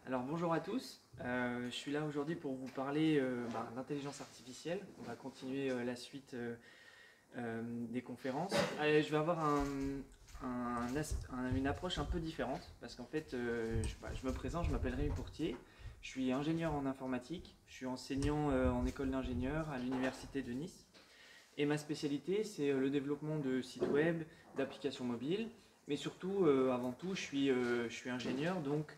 Alors bonjour à tous, je suis là aujourd'hui pour vous parler d'intelligence artificielle. On va continuer la suite des conférences. Je vais avoir une approche un peu différente parce qu'en fait je me présente, je m'appelle Rémi Pourtier, je suis ingénieur en informatique, je suis enseignant en école d'ingénieur à l'université de Nice et ma spécialité c'est le développement de sites web, d'applications mobiles, mais surtout avant tout je suis ingénieur, donc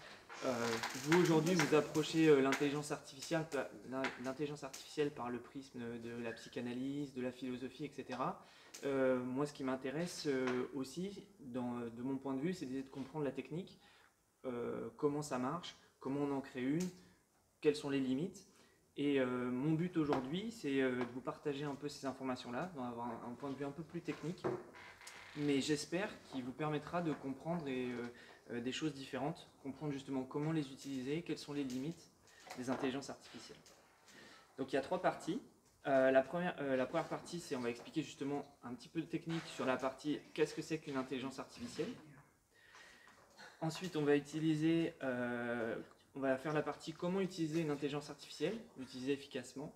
vous aujourd'hui vous approchez l'intelligence artificielle par le prisme de la psychanalyse, de la philosophie, etc. Moi ce qui m'intéresse aussi, de mon point de vue, c'est d'essayer de comprendre la technique, comment ça marche, comment on en crée une, quelles sont les limites. Et mon but aujourd'hui c'est de vous partager un peu ces informations-là, d'avoir un point de vue un peu plus technique, mais j'espère qu'il vous permettra de comprendre des choses différentes, comprendre justement comment les utiliser, quelles sont les limites des intelligences artificielles. Donc il y a trois parties. La première partie, c'est on va expliquer justement un petit peu de technique sur la partie qu'est-ce que c'est qu'une intelligence artificielle. Ensuite, on va faire la partie comment utiliser une intelligence artificielle, l'utiliser efficacement.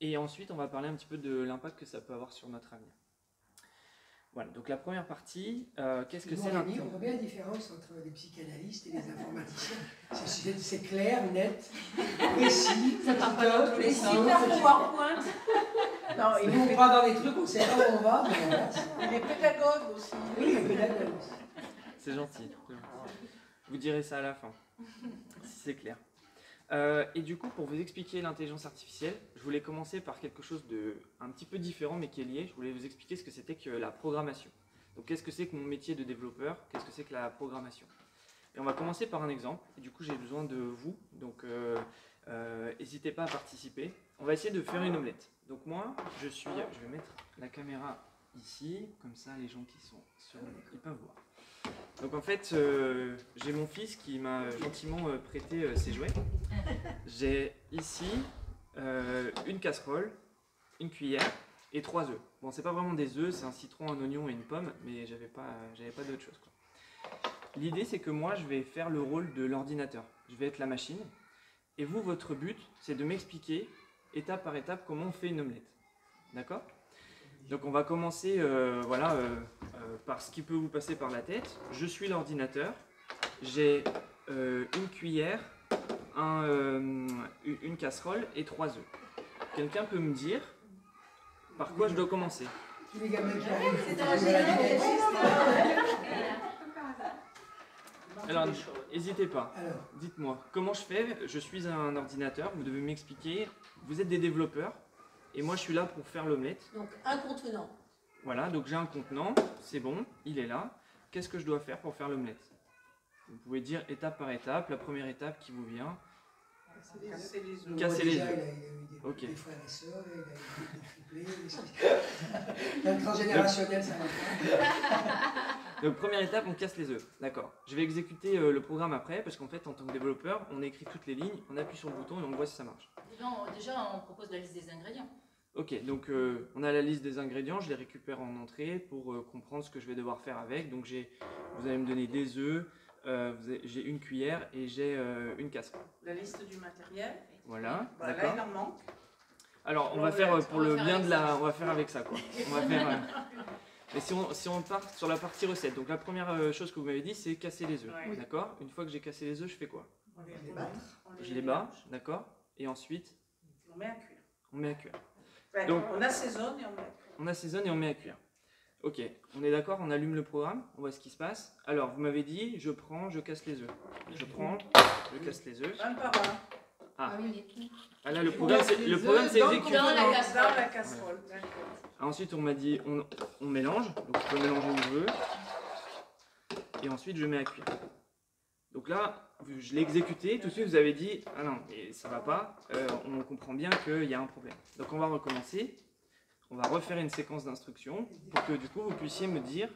Et ensuite, on va parler un petit peu de l'impact que ça peut avoir sur notre avenir. Voilà, donc la première partie, qu'est-ce que c'est l'intelligence? On voit bien la différence entre les psychanalystes et les informaticiens. C'est clair, net, précis, ça part pas dans tous les sens. PowerPoint. Non, ils vont pas dans les trucs, on sait pas où on va. Il est pédagogue aussi. Oui, il est pédagogue aussi. C'est gentil. Vous direz ça à la fin, si c'est clair. Et du coup, pour vous expliquer l'intelligence artificielle, je voulais commencer par quelque chose de un petit peu différent mais qui est lié. Je voulais vous expliquer ce que c'était que la programmation. Donc qu'est-ce que c'est que mon métier de développeur? Qu'est-ce que c'est que la programmation? Et on va commencer par un exemple. Et du coup, j'ai besoin de vous. Donc n'hésitez pas à participer. On va essayer de faire une omelette. Donc moi, je vais mettre la caméra ici. Comme ça, les gens qui sont sur ils peuvent voir. Donc en fait, j'ai mon fils qui m'a gentiment prêté ses jouets. J'ai ici une casserole, une cuillère et 3 œufs. Bon, c'est pas vraiment des œufs, c'est un citron, un oignon et une pomme, mais j'avais pas d'autre chose, quoi. L'idée, c'est que moi, je vais faire le rôle de l'ordinateur. Je vais être la machine. Et vous, votre but, c'est de m'expliquer, étape par étape, comment on fait une omelette. D'accord ? Donc on va commencer par ce qui peut vous passer par la tête. Je suis l'ordinateur, j'ai une cuillère, une casserole et 3 œufs. Quelqu'un peut me dire par quoi je dois commencer? Tous les gamins qui arrivent, alors, n'hésitez pas, dites-moi, comment je fais? Je suis un ordinateur, vous devez m'expliquer, vous êtes des développeurs, et moi je suis là pour faire l'omelette. Donc un contenant. Voilà, donc j'ai un contenant, c'est bon, il est là. Qu'est-ce que je dois faire pour faire l'omelette? Vous pouvez dire étape par étape, la première étape qui vous vient. Casser les œufs. Casser les œufs. Il a eu Ok. des frères et sœurs, il a eu des triplés. Dans le transgénérationnel, ça va pas. Donc première étape, on casse les œufs. D'accord. Je vais exécuter le programme après, parce qu'en fait, en tant que développeur, on écrit toutes les lignes, on appuie sur le bouton et on voit si ça marche. Non, déjà, on propose la liste des ingrédients. Ok, donc on a la liste des ingrédients, je les récupère en entrée pour comprendre ce que je vais devoir faire avec. Donc vous allez me donner des œufs, j'ai une cuillère et j'ai une casserole. La liste du matériel. Voilà, Voilà, d'accord. il en manque. Alors on va faire pour le bien de la... On va faire avec ça, quoi. On va faire... Mais si on part sur la partie recette, donc la première chose que vous m'avez dit, c'est casser les œufs. Ouais. D'accord. Une fois que j'ai cassé les œufs, je fais quoi? On les Je les bats, d'accord. Et ensuite, on met à cuire. on met à cuire. Enfin, Donc- on assaisonne et on met à cuire. On assaisonne et on met à cuire. Ok, on est d'accord, on allume le programme, on voit ce qui se passe. Alors, vous m'avez dit, je casse les œufs. Je casse les œufs. Un par un. Ah, oui. ah là, le programme c'est exécuté. Dans la Dans casserole. la casserole. D'accord. Ensuite, on m'a dit, on mélange. Donc, je peux mélanger où je veux. Et ensuite, je mets à cuire. Donc là, je l'ai exécuté. Tout de suite, vous avez dit, ah non, mais ça va pas. On comprend bien qu'il y a un problème. Donc, on va recommencer. On va refaire une séquence d'instructions pour que du coup, vous puissiez me dire,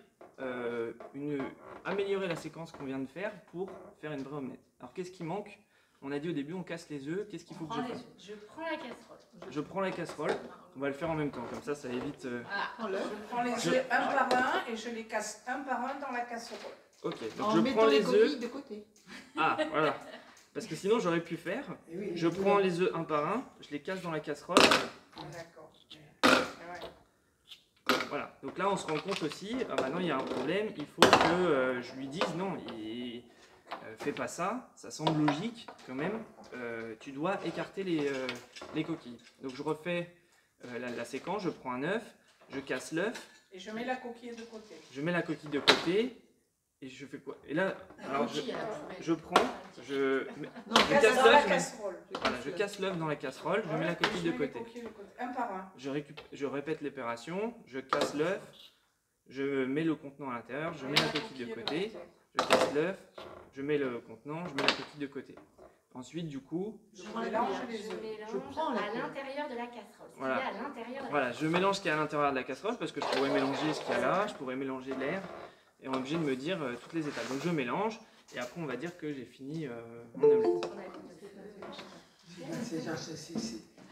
améliorer la séquence qu'on vient de faire pour faire une vraie omelette. Alors, qu'est-ce qui manque? On a dit au début, on casse les œufs. Qu'est-ce qu'il faut que je fasse? Je prends la casserole. Je prends la casserole. On va le faire en même temps. Comme ça évite... Voilà. Je prends les œufs un par un et je les casse un par un dans la casserole. Ok, donc En je mettant prends les les coquilles œufs. de côté. Ah, voilà. Parce que sinon, j'aurais pu faire, Et oui, je prends les œufs un par un, je les casse dans la casserole. Ah, d'accord. Ouais. Voilà. Donc là, on se rend compte aussi, maintenant, il y a un problème, il faut que je lui dise, non, fais pas ça, ça semble logique quand même, tu dois écarter les coquilles. Donc je refais la séquence, je prends un œuf, je casse l'œuf, Et je mets la coquille de côté. je mets la coquille de côté, et je fais quoi? Et là, alors je prends, je Non, je casse dans la l'œuf, casserole. voilà, je casse l'œuf dans la casserole, je mets Voilà, la et coquille je de mets les côté. coquilles de côté. Un par un. Je répète l'opération, je casse l'œuf, je mets le contenant à l'intérieur, je mets la coquille de côté, je casse l'œuf, je mets le contenant, je mets la coquille de côté. Ensuite, du coup, Je mélange les Je œufs. mélange à l'intérieur de la casserole. Voilà. C'est à l'intérieur de la voilà, je mélange ce qu'il y a à l'intérieur de la casserole parce que je pourrais mélanger ce qu'il y a là, je pourrais mélanger l'air et on est obligé de me dire toutes les étapes. Donc je mélange et après on va dire que j'ai fini mon omelette.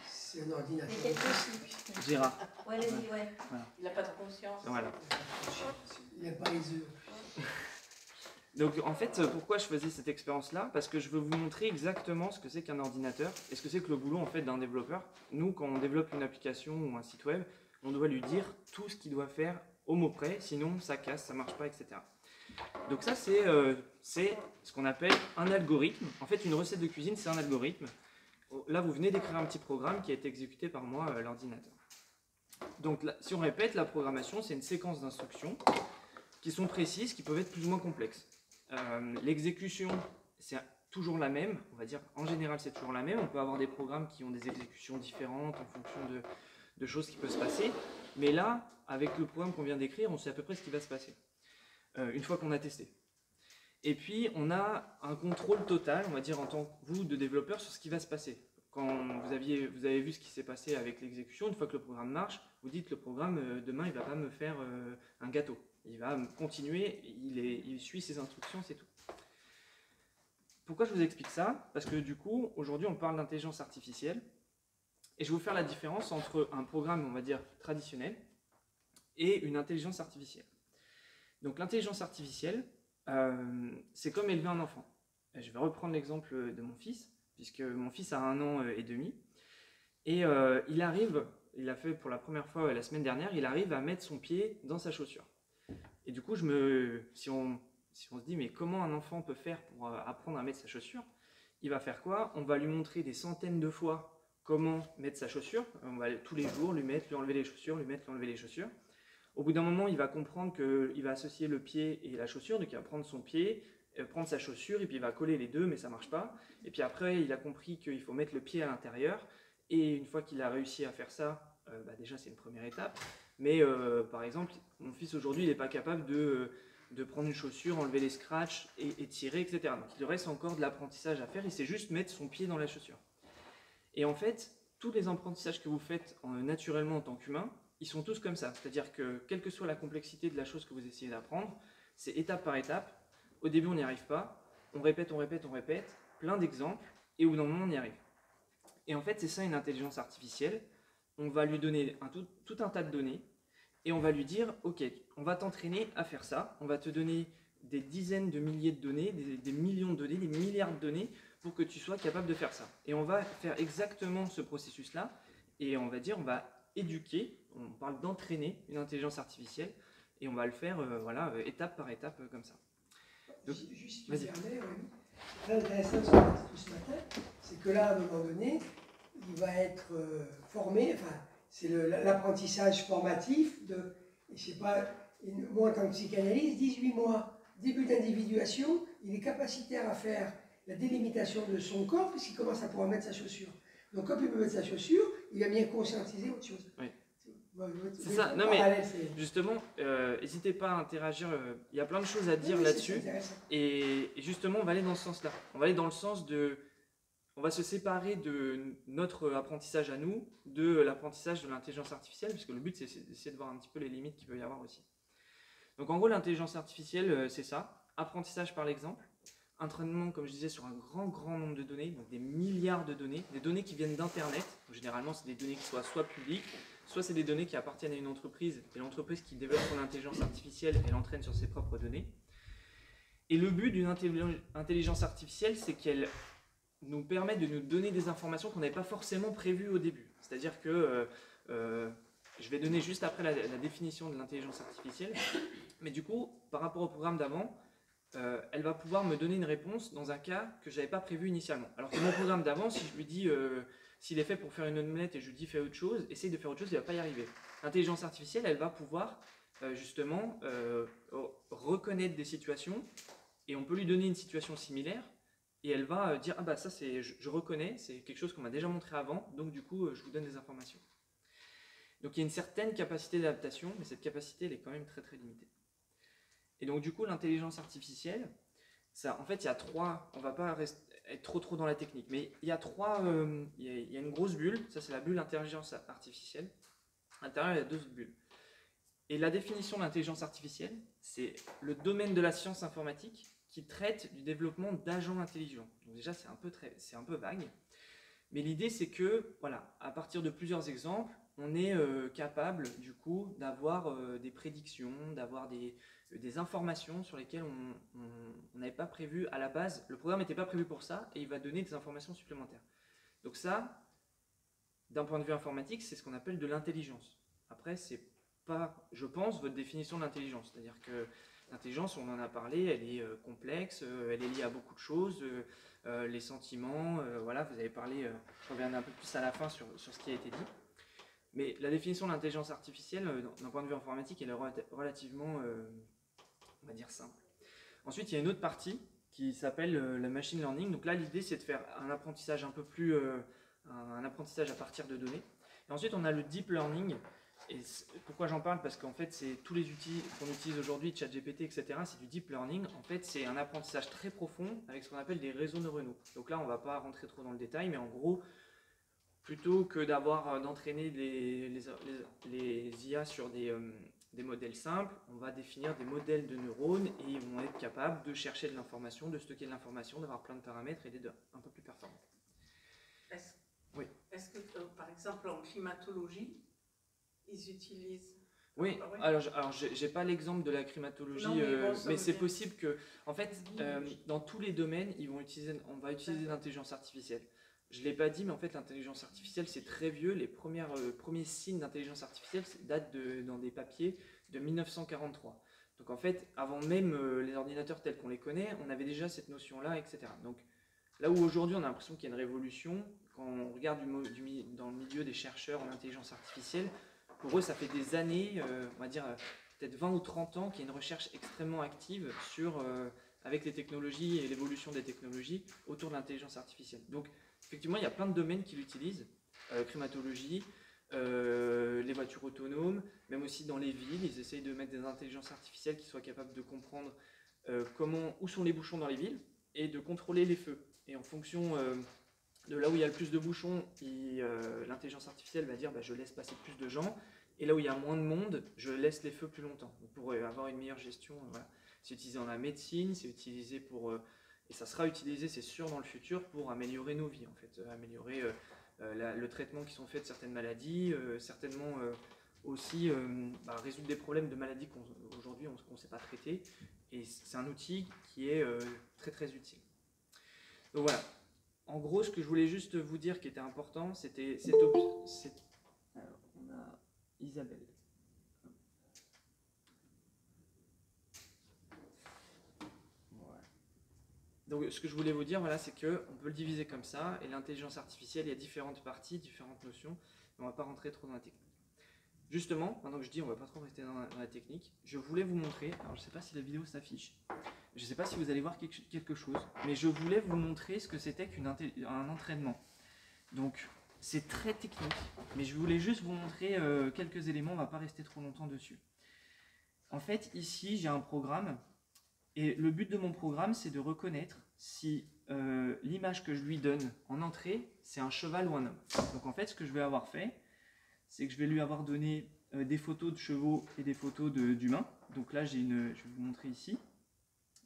C'est un ordinateur. Gérard. Ouais, vas-y, ouais. Il n'a pas de conscience. Voilà. Il n'aime pas les œufs. Donc en fait, pourquoi je faisais cette expérience-là? Parce que je veux vous montrer exactement ce que c'est qu'un ordinateur et ce que c'est que le boulot en fait d'un développeur. Nous, quand on développe une application ou un site web, on doit lui dire tout ce qu'il doit faire au mot près, sinon ça casse, ça marche pas, etc. Donc ça, c'est ce qu'on appelle un algorithme. En fait, une recette de cuisine, c'est un algorithme. Là, vous venez d'écrire un petit programme qui a été exécuté par moi à l'ordinateur. Donc là, si on répète, la programmation, c'est une séquence d'instructions qui sont précises, qui peuvent être plus ou moins complexes. L'exécution, c'est toujours la même, on va dire en général c'est toujours la même. On peut avoir des programmes qui ont des exécutions différentes en fonction de choses qui peuvent se passer. Mais là, avec le programme qu'on vient d'écrire, on sait à peu près ce qui va se passer une fois qu'on a testé. Et puis, on a un contrôle total, on va dire en tant que vous, de développeur, sur ce qui va se passer. Quand vous avez vu ce qui s'est passé avec l'exécution, une fois que le programme marche, vous dites le programme, demain, il ne va pas me faire un gâteau. Il va continuer, il suit ses instructions, c'est tout. Pourquoi je vous explique ça? Parce que du coup, aujourd'hui, on parle d'intelligence artificielle. Et je vais vous faire la différence entre un programme, on va dire, traditionnel et une intelligence artificielle. Donc l'intelligence artificielle, c'est comme élever un enfant. Je vais reprendre l'exemple de mon fils, puisque mon fils a 1 an et demi. Et il a fait pour la première fois la semaine dernière, il arrive à mettre son pied dans sa chaussure. Et du coup, si on se dit, mais comment un enfant peut faire pour apprendre à mettre sa chaussure? Il va faire quoi? On va lui montrer des centaines de fois comment mettre sa chaussure. On va tous les jours lui enlever les chaussures, lui enlever les chaussures. Au bout d'un moment, il va comprendre qu'il va associer le pied et la chaussure, donc il va prendre son pied, prendre sa chaussure, et puis il va coller les deux, mais ça ne marche pas. Et puis après, il a compris qu'il faut mettre le pied à l'intérieur, et une fois qu'il a réussi à faire ça, déjà c'est une première étape. Mais par exemple, mon fils aujourd'hui, il n'est pas capable de prendre une chaussure, enlever les scratchs et tirer, etc. Donc il reste encore de l'apprentissage à faire, il sait juste mettre son pied dans la chaussure. Et en fait, tous les apprentissages que vous faites naturellement en tant qu'humain, ils sont tous comme ça. C'est-à-dire que, quelle que soit la complexité de la chose que vous essayez d'apprendre, c'est étape par étape. Au début, on n'y arrive pas. On répète, plein d'exemples, et au bout d'un moment, on y arrive. Et en fait, c'est ça une intelligence artificielle. On va lui donner tout un tas de données, et on va lui dire, ok, on va t'entraîner à faire ça, on va te donner des dizaines de milliers de données, des millions de données, des milliards de données, pour que tu sois capable de faire ça. Et on va faire exactement ce processus-là, et on va dire, on va éduquer, on parle d'entraîner une intelligence artificielle, et on va le faire étape par étape comme ça. Donc, juste si tu me permets, c'est très intéressant ce qu'on a dit tout ce matin, c'est que là, à un moment donné, il va être formé, enfin, c'est l'apprentissage formatif de, je sais pas, moi en tant que psychanalyste, 18 mois, début d'individuation, il est capacitaire à faire la délimitation de son corps puisqu'il commence à pouvoir mettre sa chaussure. Donc quand il peut mettre sa chaussure, il va bien conscientiser autre chose. Oui. C'est ça, non mais justement, n'hésitez pas à interagir, il y a plein de choses à dire là-dessus, et justement on va aller dans ce sens-là, on va aller dans le sens on va se séparer de notre apprentissage à nous, de l'apprentissage de l'intelligence artificielle, parce que le but c'est d'essayer de voir un petit peu les limites qu'il peut y avoir aussi. Donc en gros l'intelligence artificielle c'est ça, apprentissage par l'exemple, entraînement comme je disais sur un grand nombre de données, donc des milliards de données, des données qui viennent d'internet, généralement c'est des données qui soient soit publiques, soit c'est des données qui appartiennent à une entreprise, et l'entreprise qui développe son intelligence artificielle, elle entraîne sur ses propres données. Et le but d'une intelligence artificielle, c'est qu'elle nous permet de nous donner des informations qu'on n'avait pas forcément prévues au début. C'est-à-dire que je vais donner juste après la définition de l'intelligence artificielle, mais du coup, par rapport au programme d'avant, elle va pouvoir me donner une réponse dans un cas que je n'avais pas prévu initialement. Alors que mon programme d'avant, si je lui dis, s'il est fait pour faire une omelette et je lui dis fais autre chose, essaye de faire autre chose, il ne va pas y arriver. L'intelligence artificielle, elle va pouvoir justement reconnaître des situations, et on peut lui donner une situation similaire, et elle va dire ah bah ça c'est, je reconnais, c'est quelque chose qu'on m'a déjà montré avant, donc du coup je vous donne des informations. Donc il y a une certaine capacité d'adaptation, mais cette capacité elle est quand même très très limitée. Et donc du coup l'intelligence artificielle, ça, en fait il y a trois, on va pas être trop dans la technique, mais il y a trois, il y a une grosse bulle, ça c'est la bulle intelligence artificielle. À l'intérieur il y a deux bulles. Et la définition de l'intelligence artificielle, c'est le domaine de la science informatique qui traite du développement d'agents intelligents. Donc déjà c'est un peu vague, mais l'idée c'est que, voilà, à partir de plusieurs exemples, on est capable du coup d'avoir des prédictions, d'avoir des informations sur lesquelles on n'avait pas prévu à la base. Le programme n'était pas prévu pour ça et il va donner des informations supplémentaires. Donc ça, d'un point de vue informatique, c'est ce qu'on appelle de l'intelligence. Après, c'est pas, je pense, votre définition de l'intelligence. C'est-à-dire que l'intelligence, on en a parlé, elle est complexe, elle est liée à beaucoup de choses, les sentiments, voilà, vous avez parlé, je reviens un peu plus à la fin sur ce qui a été dit. Mais la définition de l'intelligence artificielle, d'un point de vue informatique, elle est relativement, on va dire, simple. Ensuite, il y a une autre partie qui s'appelle la machine learning. Donc là, l'idée, c'est de faire un apprentissage un peu plus, un apprentissage à partir de données. Et ensuite, on a le deep learning. Et pourquoi j'en parle? Parce qu'en fait, c'est tous les outils qu'on utilise aujourd'hui, ChatGPT, etc., c'est du deep learning. En fait, c'est un apprentissage très profond avec ce qu'on appelle des réseaux neuronaux. Donc là, on ne va pas rentrer trop dans le détail, mais en gros, plutôt que d'entraîner les IA sur des modèles simples, on va définir des modèles de neurones et ils vont être capables de chercher de l'information, de stocker de l'information, d'avoir plein de paramètres et d'être un peu plus performants. Est-ce que, par exemple, en climatologie, ils utilisent... Oui, alors j'ai pas l'exemple de la climatologie, mais c'est possible que, en fait, dans tous les domaines, on va utiliser l'intelligence artificielle. Je ne l'ai pas dit, mais en fait, l'intelligence artificielle, c'est très vieux. Les premiers signes d'intelligence artificielle datent dans des papiers de 1943. Donc en fait, avant même les ordinateurs tels qu'on les connaît, on avait déjà cette notion-là, etc. Donc là où aujourd'hui on a l'impression qu'il y a une révolution, quand on regarde dans le milieu des chercheurs en intelligence artificielle, pour eux, ça fait des années, on va dire peut-être 20 ou 30 ans, qu'il y a une recherche extrêmement active avec les technologies et l'évolution des technologies autour de l'intelligence artificielle. Donc, effectivement, il y a plein de domaines qui l'utilisent, climatologie, les voitures autonomes, même aussi dans les villes, ils essayent de mettre des intelligences artificielles qui soient capables de comprendre où sont les bouchons dans les villes et de contrôler les feux. Et en fonction de là où il y a le plus de bouchons, l'intelligence artificielle va dire je laisse passer plus de gens, et là où il y a moins de monde, je laisse les feux plus longtemps. Donc, pour avoir une meilleure gestion, voilà. C'est utilisé dans la médecine, c'est utilisé et ça sera utilisé, c'est sûr, dans le futur pour améliorer nos vies, en fait, améliorer le traitement qui sont faits de certaines maladies, certainement aussi résoudre des problèmes de maladies qu'aujourd'hui on ne sait pas traiter. Et c'est un outil qui est très très utile. Donc voilà. En gros, ce que je voulais juste vous dire qui était important, c'était alors, on a Isabelle. Voilà. Donc, ce que je voulais vous dire, voilà, c'est qu'on peut le diviser comme ça, et l'intelligence artificielle, il y a différentes parties, différentes notions, mais on ne va pas rentrer trop dans la technique. Justement, maintenant que je dis on ne va pas trop rester dans la technique, je voulais vous montrer, alors je ne sais pas si la vidéo s'affiche, je ne sais pas si vous allez voir quelque chose, mais je voulais vous montrer ce que c'était qu'un entraînement. Donc, c'est très technique, mais je voulais juste vous montrer quelques éléments, on ne va pas rester trop longtemps dessus. En fait, ici, j'ai un programme, et le but de mon programme, c'est de reconnaître si l'image que je lui donne en entrée, c'est un cheval ou un homme. Donc en fait, ce que je vais avoir fait, c'est que je vais lui avoir donné des photos de chevaux et des photos d'humains. Donc là, je vais vous montrer ici.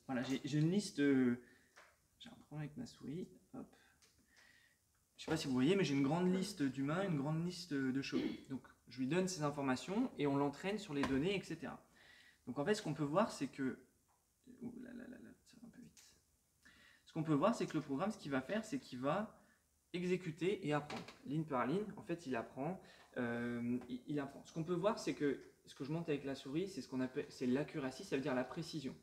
Voilà, j'ai une liste. J'ai un problème avec ma souris. Hop. Je ne sais pas si vous voyez, mais j'ai une grande liste d'humains, une grande liste de chevaux. Donc je lui donne ces informations et on l'entraîne sur les données, etc. Donc en fait, ce qu'on peut voir, c'est que... Ouh là là là là, ça va un peu vite. Ce ce qu'on peut voir, c'est que le programme, ce qu'il va faire, c'est qu'il va exécuter et apprendre. Ligne par ligne, en fait, il apprend. Il apprend. Ce qu'on peut voir, c'est que ce que je monte avec la souris, c'est ce qu'on appelle l'accuracy, ça veut dire la précision.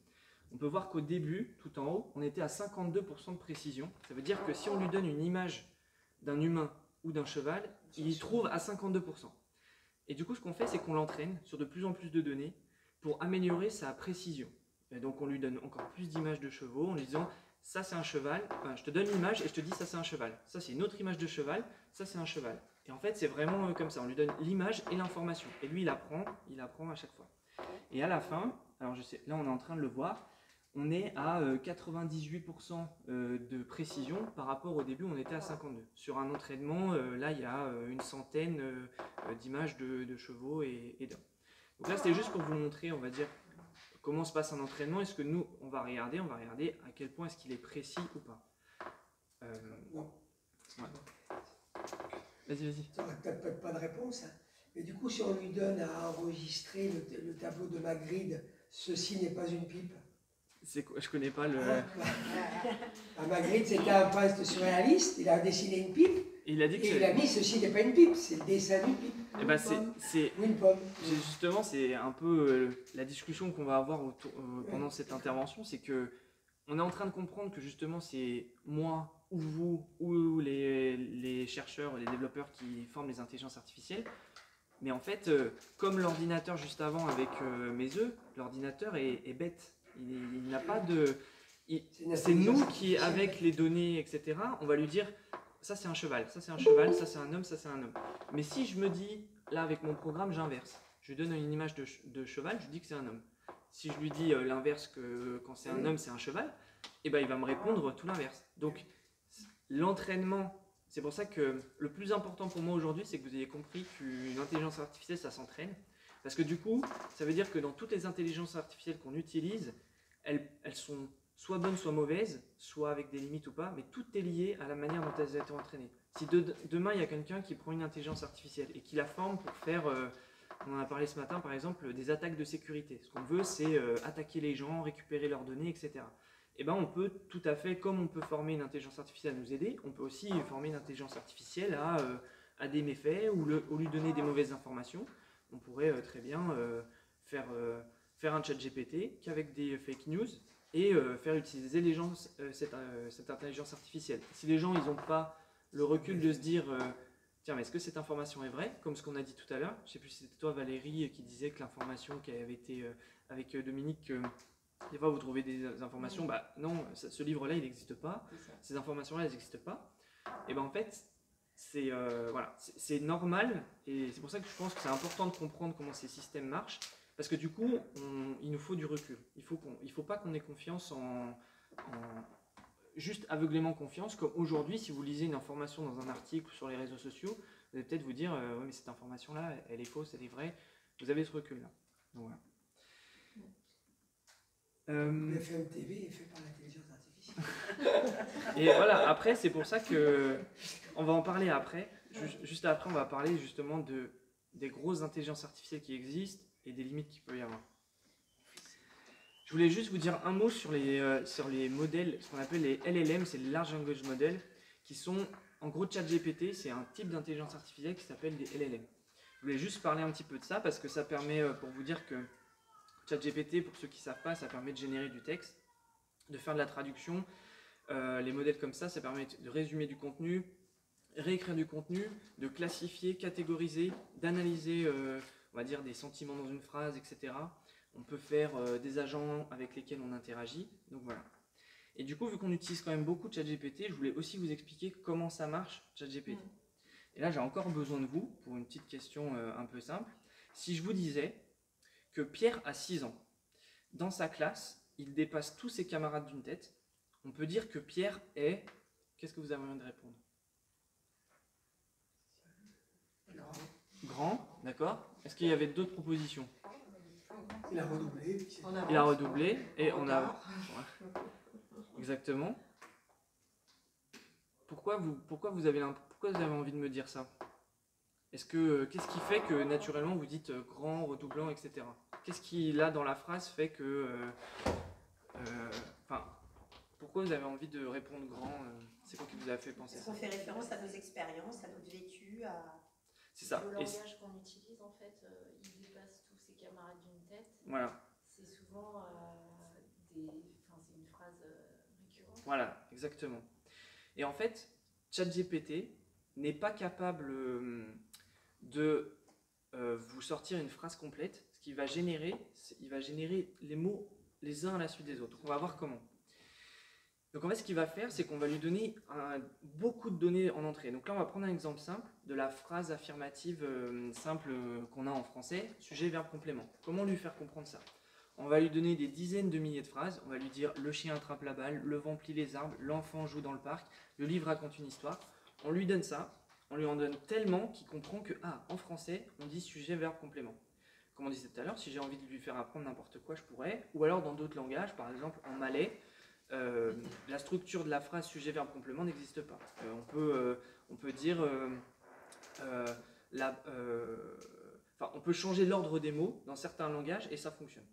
On peut voir qu'au début, tout en haut, on était à 52% de précision. Ça veut dire que si on lui donne une image d'un humain ou d'un cheval, il y trouve à 52%. Et du coup, ce qu'on fait, c'est qu'on l'entraîne sur de plus en plus de données pour améliorer sa précision. Et donc, on lui donne encore plus d'images de chevaux en lui disant « ça, c'est un cheval. Enfin, je te donne l'image et je te dis « ça, c'est un cheval. Ça, c'est une autre image de cheval. Ça, c'est un cheval. » Et en fait, c'est vraiment comme ça. On lui donne l'image et l'information. Et lui, il apprend à chaque fois. Et à la fin, alors je sais, là, on est en train de le voir, on est à 98% de précision par rapport au début, on était à 52%. Sur un entraînement, là, il y a une centaine d'images de chevaux et d'hommes. Donc là, c'était juste pour vous montrer, on va dire, comment se passe un entraînement. Est-ce que nous, on va regarder à quel point est-ce qu'il est précis ou pas. Non. Ouais. Vas-y. Ça n'aurait peut-être pas de réponse. Hein. Mais du coup, si on lui donne à enregistrer le tableau de Magritte, ceci n'est pas une pipe. Je connais pas le... Magritte, c'était un peintre surréaliste, il a dessiné une pipe, et il a dit que il a mis ceci n'est pas une pipe, c'est le dessin d'une pipe. Et ben Ou une pomme. Justement, c'est un peu la discussion qu'on va avoir pendant cette intervention, c'est que on est en train de comprendre que justement c'est moi ou vous ou les chercheurs, les développeurs qui forment les intelligences artificielles. Mais en fait, comme l'ordinateur juste avant avec mes œufs, l'ordinateur est bête. Il n'a pas de... C'est nous qui, avec les données, etc., on va lui dire, ça c'est un cheval, ça c'est un cheval, ça c'est un homme, ça c'est un homme. Mais si je me dis, là avec mon programme, j'inverse. Je lui donne une image de cheval, je lui dis que c'est un homme. Si je lui dis l'inverse, que quand c'est un homme, c'est un cheval, et ben il va me répondre tout l'inverse. Donc l'entraînement, c'est pour ça que le plus important pour moi aujourd'hui, c'est que vous ayez compris qu'une intelligence artificielle, ça s'entraîne. Parce que du coup, ça veut dire que dans toutes les intelligences artificielles qu'on utilise, elles sont soit bonnes, soit mauvaises, soit avec des limites ou pas, mais tout est lié à la manière dont elles ont été entraînées. Si demain, il y a quelqu'un qui prend une intelligence artificielle et qui la forme pour faire, on en a parlé ce matin par exemple, des attaques de sécurité. Ce qu'on veut, c'est attaquer les gens, récupérer leurs données, etc. Et ben, on peut tout à fait, comme on peut former une intelligence artificielle à nous aider, on peut aussi former une intelligence artificielle à des méfaits ou lui donner des mauvaises informations. On pourrait très bien faire un chat GPT qu'avec des fake news et faire utiliser les gens cette intelligence artificielle. Si les gens ils n'ont pas le recul de se dire tiens, mais est-ce que cette information est vraie, comme ce qu'on a dit tout à l'heure, je ne sais plus si c'était toi Valérie qui disait que l'information qui avait été avec Dominique, des fois vous trouvez des informations, bah non, ce livre-là il n'existe pas, ces informations-là elles n'existent pas, et ben en fait c'est voilà, c'est normal, et c'est pour ça que je pense que c'est important de comprendre comment ces systèmes marchent, parce que du coup, il nous faut du recul. Il faut pas qu'on ait confiance juste aveuglément confiance, comme aujourd'hui, si vous lisez une information dans un article ou sur les réseaux sociaux, vous allez peut-être vous dire ouais, mais cette information-là, elle est fausse, elle est vraie. Vous avez ce recul-là. Donc voilà. Le FMTV est fait par l'intelligence artificielle. Et voilà, après, c'est pour ça que on va en parler après. Juste après, on va parler justement des grosses intelligences artificielles qui existent et des limites qu'il peut y avoir. Je voulais juste vous dire un mot sur les modèles, ce qu'on appelle les LLM, c'est les Large Language Models, qui sont, en gros, ChatGPT, c'est un type d'intelligence artificielle qui s'appelle des LLM. Je voulais juste parler un petit peu de ça, parce que ça permet, pour vous dire que ChatGPT, pour ceux qui ne savent pas, ça permet de générer du texte, de faire de la traduction. Les modèles comme ça permet de résumer du contenu, réécrire du contenu, de classifier, catégoriser, d'analyser, on va dire, des sentiments dans une phrase, etc. On peut faire des agents avec lesquels on interagit. Donc voilà. Et du coup, vu qu'on utilise quand même beaucoup ChatGPT, je voulais aussi vous expliquer comment ça marche, ChatGPT. Et là, j'ai encore besoin de vous pour une petite question un peu simple. Si je vous disais que Pierre a 6 ans, dans sa classe, il dépasse tous ses camarades d'une tête, on peut dire que Pierre est... Qu'est-ce que vous avez envie de répondre? Grand, d'accord. Est-ce qu'il y avait d'autres propositions? Il a redoublé. Il a redoublé et on a... Ouais. Exactement. Pourquoi vous avez envie de me dire ça? Qu'est-ce qui fait que naturellement vous dites grand, redoublant, etc. Qu'est-ce qui là dans la phrase fait que... Pourquoi vous avez envie de répondre grand C'est quoi qui vous a fait penser à Parce ça? qu'on fait référence à nos expériences, à notre vécu, à... C'est ça. Le Et langage qu'on utilise, en fait, il dépasse tous ses camarades d'une tête. voilà, C'est souvent c'est une phrase récurrente. voilà, exactement. Et en fait, ChatGPT n'est pas capable de vous sortir une phrase complète. Ce qu'il va générer, il va générer les mots les uns à la suite des autres. On va voir comment. Donc en fait, ce qu'il va faire, c'est qu'on va lui donner beaucoup de données en entrée. Donc là, on va prendre un exemple simple de la phrase affirmative simple qu'on a en français, sujet, verbe, complément. Comment lui faire comprendre ça? On va lui donner des dizaines de milliers de phrases. On va lui dire le chien attrape la balle, le vent plie les arbres, l'enfant joue dans le parc, le livre raconte une histoire. On lui donne ça, on lui en donne tellement qu'il comprend que en français, on dit sujet, verbe, complément. Comme on disait tout à l'heure, si j'ai envie de lui faire apprendre n'importe quoi, je pourrais. Ou alors dans d'autres langages, par exemple en malais, la structure de la phrase sujet, verbe, complément n'existe pas. On peut dire on peut changer l'ordre des mots dans certains langages et ça fonctionne.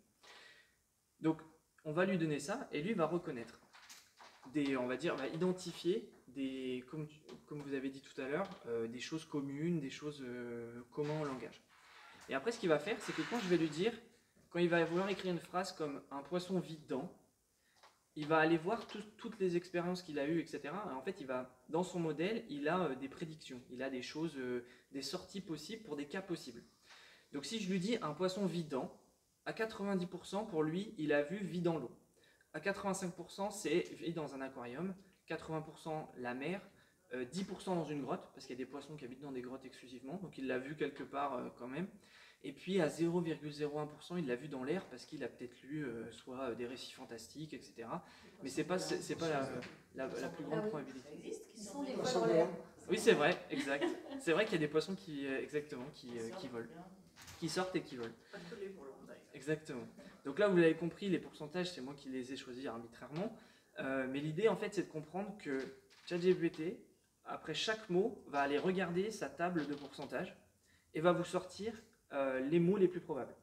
Donc on va lui donner ça et lui va reconnaître va identifier comme vous avez dit tout à l'heure, des choses communes, des choses communes au langage. Et après ce qu'il va faire, c'est que quand je vais lui dire, quand il va vouloir écrire une phrase comme un poisson vit dedans, il va aller voir toutes les expériences qu'il a eues, etc. Et en fait, dans son modèle, il a des prédictions, il a des choses, des sorties possibles pour des cas possibles. Donc si je lui dis un poisson vit dedans, à 90% pour lui, il a vu vit dans l'eau. À 85%, c'est vit dans un aquarium, 80% la mer, 10% dans une grotte, parce qu'il y a des poissons qui habitent dans des grottes exclusivement, donc il l'a vu quelque part quand même. Et puis à 0,01%, il l'a vu dans l'air parce qu'il a peut-être lu soit des récits fantastiques, etc. Mais c'est pas la plus grande probabilité. Ça existe, Ils sont des Ils fois sont dans bien. l'air. Oui, c'est vrai, exact. C'est vrai qu'il y a des poissons qui volent, qui sortent et qui volent. Pas que les volants d'ailleurs. Exactement. Donc là, vous l'avez compris, les pourcentages, c'est moi qui les ai choisis arbitrairement. Mais l'idée, en fait, c'est de comprendre que ChatGPT, après chaque mot, va aller regarder sa table de pourcentage et va vous sortir les mots les plus probables.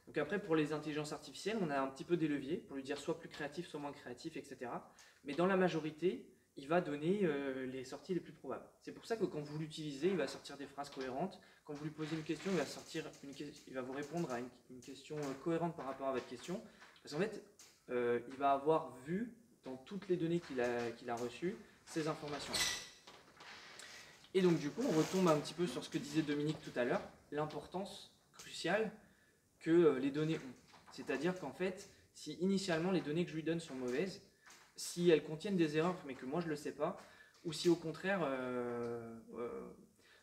Donc après, pour les intelligences artificielles, on a un petit peu des leviers pour lui dire soit plus créatif, soit moins créatif, etc. Mais dans la majorité, il va donner les sorties les plus probables. C'est pour ça que quand vous l'utilisez, il va sortir des phrases cohérentes. Quand vous lui posez une question, il va vous répondre à une question cohérente par rapport à votre question. Parce qu'en fait, il va avoir vu dans toutes les données qu'il a reçues ces informations. Et donc du coup, on retombe un petit peu sur ce que disait Dominique tout à l'heure, l'importance cruciale que les données ont. C'est-à-dire qu'en fait, si initialement les données que je lui donne sont mauvaises, si elles contiennent des erreurs mais que moi je ne le sais pas, ou si au contraire,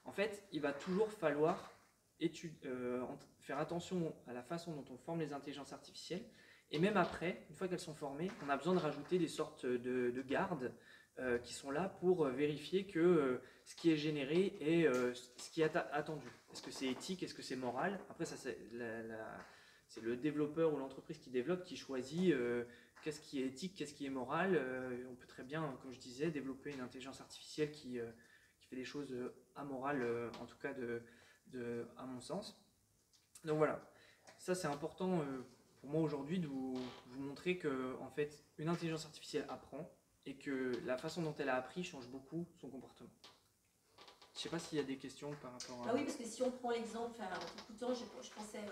en fait, il va toujours falloir faire attention à la façon dont on forme les intelligences artificielles. Et même après, une fois qu'elles sont formées, on a besoin de rajouter des sortes de gardes qui sont là pour vérifier que ce qui est généré est ce qui est attendu. Est-ce que c'est éthique, est-ce que c'est moral? Après, ça, c'est le développeur ou l'entreprise qui développe qui choisit qu'est-ce qui est éthique, qu'est-ce qui est moral. On peut très bien, comme je disais, développer une intelligence artificielle qui fait des choses amorales, en tout cas à mon sens. Donc voilà, ça c'est important pour moi aujourd'hui de vous montrer que en fait, une intelligence artificielle apprend et que la façon dont elle a appris change beaucoup son comportement. Je ne sais pas s'il y a des questions par rapport à... Ah oui, parce que si on prend l'exemple, en t'écoutant, je pensais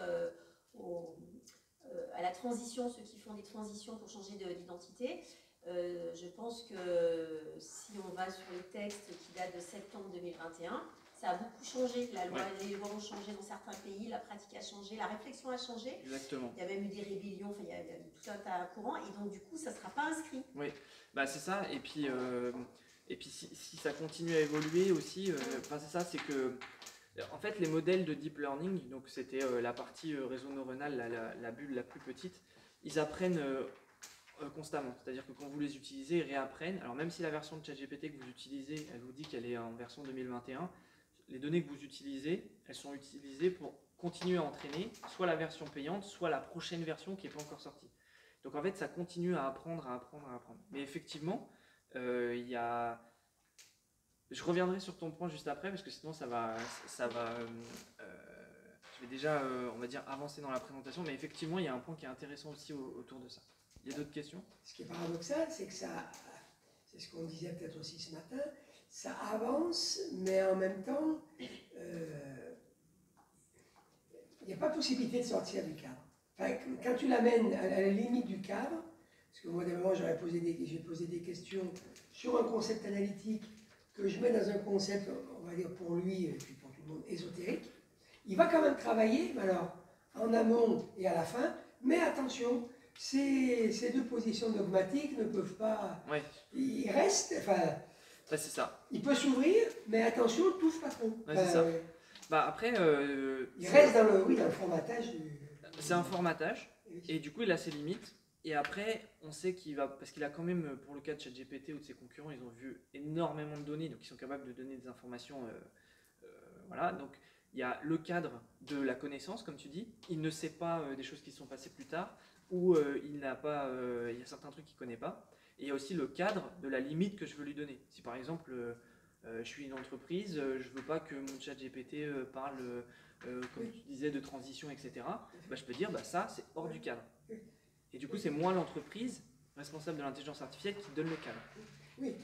à la transition, ceux qui font des transitions pour changer d'identité. Je pense que si on va sur les textes qui datent de septembre 2021, ça a beaucoup changé. Les lois ont changé dans certains pays, la pratique a changé, la réflexion a changé. Exactement. Il y a même eu des rébellions, il y a eu tout un tas de courants, et donc du coup, ça ne sera pas inscrit. Oui, c'est ça. Et puis si ça continue à évoluer aussi, c'est ça, c'est que en fait les modèles de deep learning, donc c'était la partie réseau neuronal, la bulle la plus petite, ils apprennent constamment. C'est-à-dire que quand vous les utilisez, ils réapprennent. Alors même si la version de ChatGPT que vous utilisez, elle vous dit qu'elle est en version 2021, les données que vous utilisez, elles sont utilisées pour continuer à entraîner soit la version payante, soit la prochaine version qui n'est pas encore sortie. Donc en fait, ça continue à apprendre. Mais effectivement, il y a... Je reviendrai sur ton point juste après, parce que sinon je vais déjà, on va dire, avancer dans la présentation, mais effectivement, il y a un point qui est intéressant aussi autour de ça. Il y a d'autres questions? Ce qui est paradoxal, c'est que ça, c'est ce qu'on disait peut-être aussi ce matin, ça avance, mais en même temps, il n'y a pas possibilité de sortir du cadre. Enfin, quand tu l'amènes à la limite du cadre, parce que moi, des moments, j'ai posé des questions sur un concept analytique que je mets dans un concept, on va dire pour lui, et puis pour tout le monde, ésotérique, il va quand même travailler, mais alors, en amont et à la fin, mais attention, ces deux positions dogmatiques ne peuvent pas... Ouais. Il reste, enfin... Bah, c'est ça. Il peut s'ouvrir, mais attention, ne touche pas trop. Ouais, c'est ça. Bah, après... il reste dans le formatage du... C'est un formatage, Oui. et du coup, il a ses limites. Et après, on sait qu'il va... Parce qu'il a quand même, pour le cas de ChatGPT ou de ses concurrents, ils ont vu énormément de données, donc ils sont capables de donner des informations... voilà, donc il y a le cadre de la connaissance, comme tu dis. Il ne sait pas des choses qui se sont passées plus tard, ou il n'a pas... il y a certains trucs qu'il ne connaît pas. Et il y a aussi le cadre de la limite que je veux lui donner. Si par exemple, je suis une entreprise, je ne veux pas que mon chat GPT parle, comme tu disais, de transition, etc. Bah, je peux dire, bah, ça, c'est hors du cadre. Et du coup, c'est moi l'entreprise responsable de l'intelligence artificielle qui donne le cadre. Oui,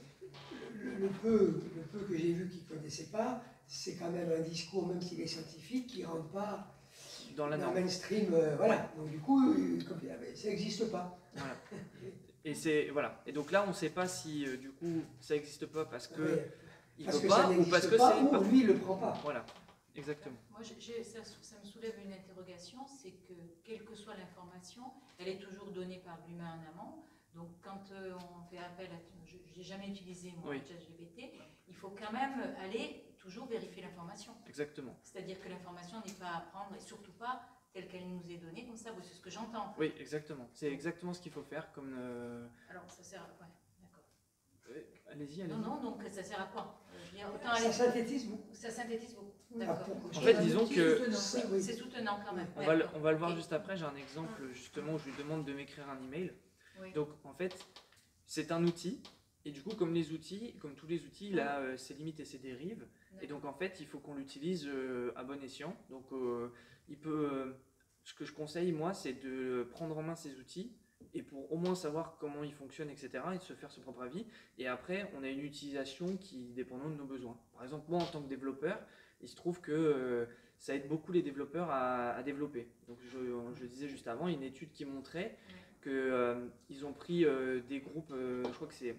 le peu que j'ai vu qu'il ne connaissait pas, c'est quand même un discours, même s'il est scientifique, qui ne rentre pas Dans la dans le norme. mainstream. Voilà. Donc du coup, ça n'existe pas. Voilà. Et c'est voilà. Et donc là, on ne sait pas si du coup ça n'existe pas parce que Ouais. il Parce peut que pas ça ou parce n'existe que pas, c'est ou pas. lui, il ne le prend pas. Voilà, exactement. Moi, ça me soulève une interrogation, c'est que quelle que soit l'information, elle est toujours donnée par l'humain en amont. Donc, quand on fait appel à... Je n'ai jamais utilisé moi Oui. ChatGPT, il faut quand même aller toujours vérifier l'information. Exactement. C'est-à-dire que l'information n'est pas à prendre, et surtout pas telle qu'elle nous est donnée, comme ça, c'est ce que j'entends. Oui, exactement. C'est exactement ce qu'il faut faire. Comme Alors, ça sert à... Ouais, d'accord. allez-y, allez-y. Non, non, donc ça sert à quoi Je veux dire, autant Ça aller... synthétise beaucoup. Ça synthétise beaucoup. Ah, D'accord. pour- En fait, disons que Ça, Oui, oui. c'est soutenant quand même. on va le voir Ok. juste après. J'ai un exemple justement où je lui demande de m'écrire un email. Oui. Donc en fait, c'est un outil. Et du coup, comme les outils, comme tous les outils, il a ses limites et ses dérives. Et donc en fait, il faut qu'on l'utilise à bon escient. Donc il peut, ce que je conseille moi, c'est de prendre en main ces outils et pour au moins savoir comment ils fonctionnent, etc. et de se faire son propre avis. Et après, on a une utilisation qui dépend de nos besoins. Par exemple, moi en tant que développeur, il se trouve que ça aide beaucoup les développeurs à développer. Donc je disais juste avant, une étude qui montrait qu'ils ont pris des groupes, je crois que c'est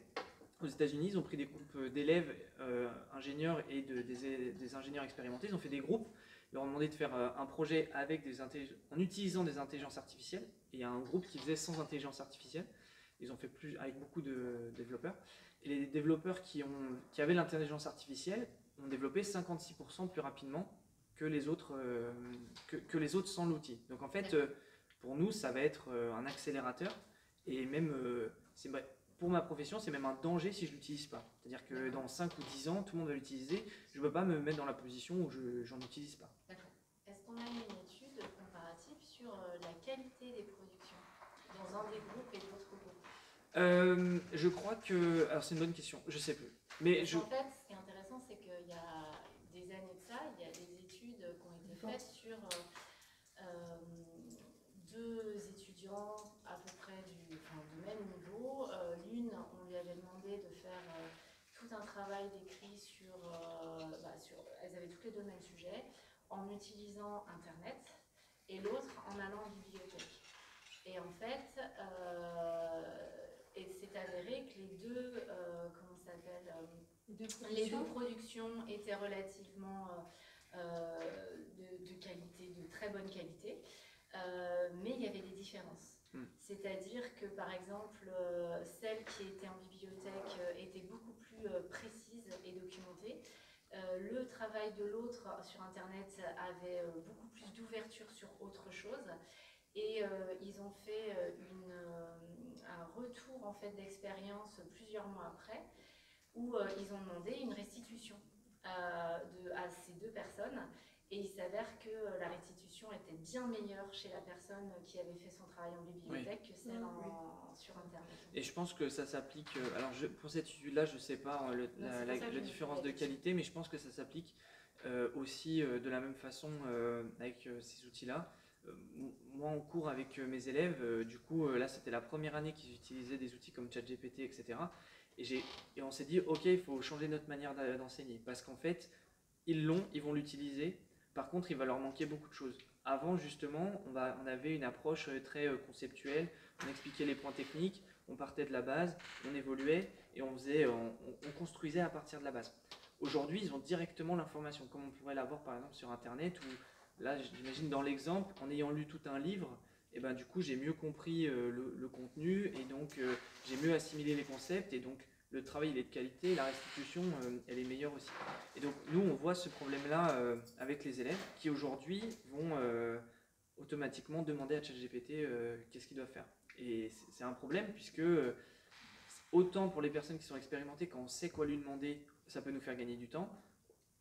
aux États-Unis, ils ont pris des groupes d'élèves, ingénieurs et des ingénieurs expérimentés. Ils ont fait des groupes, ils leur ont demandé de faire un projet avec en utilisant des intelligences artificielles. Et il y a un groupe qui faisait sans intelligence artificielle. Ils ont fait plus avec beaucoup de développeurs. Et les développeurs qui avaient l'intelligence artificielle ont développé 56% plus rapidement que les autres, que les autres sans l'outil. Donc en fait, pour nous, ça va être un accélérateur. Et même, pour ma profession, c'est même un danger si je ne l'utilise pas. C'est-à-dire que dans 5 ou 10 ans, tout le monde va l'utiliser. Je ne peux pas me mettre dans la position où je n'en utilise pas. Est-ce qu'on a une étude comparative sur la qualité des productions dans un des groupes et d'autres groupes? Je crois que... Alors c'est une bonne question, je sais plus. Mais En fait, ce qui est intéressant, c'est qu'il y a des années de ça, il y a des études qui ont été faites sur deux étudiants à peu près du même niveau. L'une, on lui avait demandé de faire tout un travail d'écrit sur... elles avaient toutes les deux le même sujet, en utilisant Internet, et l'autre en allant en bibliothèque. Et en fait, il s'est avéré que les deux, les deux productions étaient relativement de qualité, de très bonne qualité, mais il y avait des différences. C'est-à-dire que par exemple, celle qui était en bibliothèque était beaucoup plus précise et documentée. Le travail de l'autre sur Internet avait beaucoup plus d'ouverture sur autre chose. Et ils ont fait un retour en fait, d'expérience plusieurs mois après, où ils ont demandé une restitution à ces deux personnes. Et il s'avère que la restitution était bien meilleure chez la personne qui avait fait son travail en bibliothèque que celle sur Internet. Et je pense que ça s'applique... Alors pour cette étude-là, je ne sais pas la différence de qualité, mais je pense que ça s'applique aussi de la même façon avec ces outils-là. moi en cours avec mes élèves, du coup là c'était la première année qu'ils utilisaient des outils comme ChatGPT, etc. Et on s'est dit, ok, il faut changer notre manière d'enseigner, parce qu'en fait, ils vont l'utiliser, par contre il va leur manquer beaucoup de choses. Avant justement, on avait une approche très conceptuelle, on expliquait les points techniques, on partait de la base, on évoluait, et on construisait à partir de la base. Aujourd'hui, ils ont directement l'information, comme on pourrait l'avoir par exemple sur Internet, où là, j'imagine dans l'exemple, en ayant lu tout un livre, et ben, du coup, j'ai mieux compris le contenu, et donc j'ai mieux assimilé les concepts, et donc le travail il est de qualité, la restitution elle est meilleure aussi. Et donc nous, on voit ce problème-là avec les élèves qui aujourd'hui vont automatiquement demander à ChatGPT qu'est-ce qu'ils doivent faire. Et c'est un problème puisque autant pour les personnes qui sont expérimentées, quand on sait quoi lui demander, ça peut nous faire gagner du temps.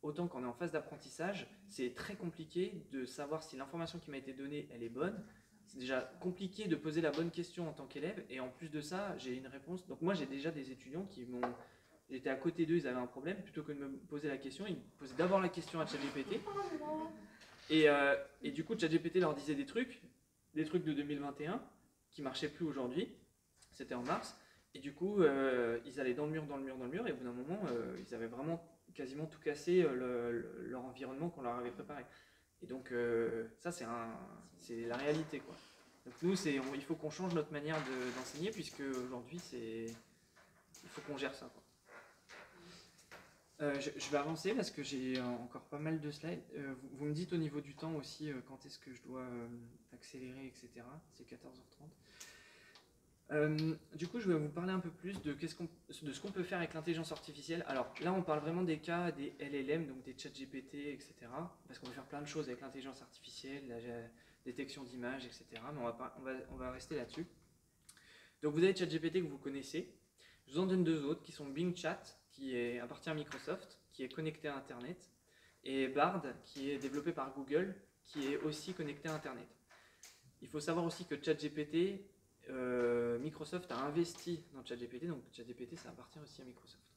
Autant quand on est en phase d'apprentissage, c'est très compliqué de savoir si l'information qui m'a été donnée, elle est bonne. C'est déjà compliqué de poser la bonne question en tant qu'élève, et en plus de ça, j'ai une réponse. Donc moi, j'ai déjà des étudiants qui m'ont... J'étais à côté d'eux, ils avaient un problème, plutôt que de me poser la question, ils posaient d'abord la question à ChatGPT. Et du coup, ChatGPT leur disait des trucs de 2021, qui marchaient plus aujourd'hui. C'était en mars. Et du coup, ils allaient dans le mur, et au bout d'un moment, ils avaient vraiment quasiment tout cassé leur environnement qu'on leur avait préparé. Et donc ça c'est la réalité quoi. Donc nous il faut qu'on change notre manière d'enseigner puisque aujourd'hui il faut qu'on gère ça quoi. Je vais avancer parce que j'ai encore pas mal de slides. Vous me dites au niveau du temps aussi quand est-ce que je dois accélérer, etc. C'est 14h30. Du coup, je vais vous parler un peu plus de ce qu'on peut faire avec l'intelligence artificielle. Alors là, on parle vraiment des cas des LLM, donc des ChatGPT, etc. Parce qu'on peut faire plein de choses avec l'intelligence artificielle, la détection d'images, etc. Mais on va rester là-dessus. Donc vous avez ChatGPT que vous connaissez. Je vous en donne deux autres qui sont Bing Chat, qui appartient à Microsoft, qui est connecté à Internet, et Bard, qui est développé par Google, qui est aussi connecté à Internet. Il faut savoir aussi que ChatGPT, Microsoft a investi dans ChatGPT, donc ChatGPT ça appartient aussi à Microsoft.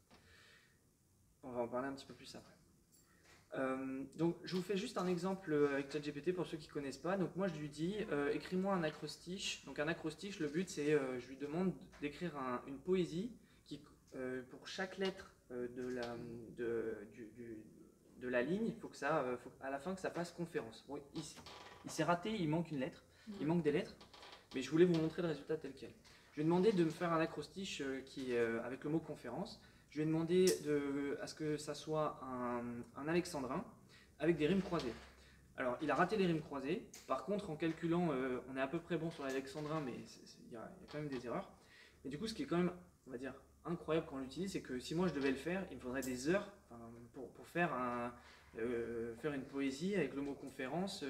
On va en parler un petit peu plus après. Donc je vous fais juste un exemple avec ChatGPT pour ceux qui ne connaissent pas. Donc moi je lui dis écris-moi un acrostiche. Donc un acrostiche, le but c'est je lui demande d'écrire une poésie qui, pour chaque lettre de la ligne, il faut que à la fin que ça fasse conférence. Bon, il s'est raté, il manque une lettre, il manque des lettres. Mais je voulais vous montrer le résultat tel quel. Je lui ai demandé de me faire un acrostiche avec le mot conférence. Je lui ai demandé à ce que ça soit un alexandrin avec des rimes croisées. Alors, il a raté les rimes croisées. Par contre, en calculant, on est à peu près bon sur l'alexandrin, mais il y a quand même des erreurs. Et du coup, ce qui est quand même, on va dire, incroyable quand on l'utilise, c'est que si moi je devais le faire, il me faudrait des heures pour faire une poésie avec le mot conférence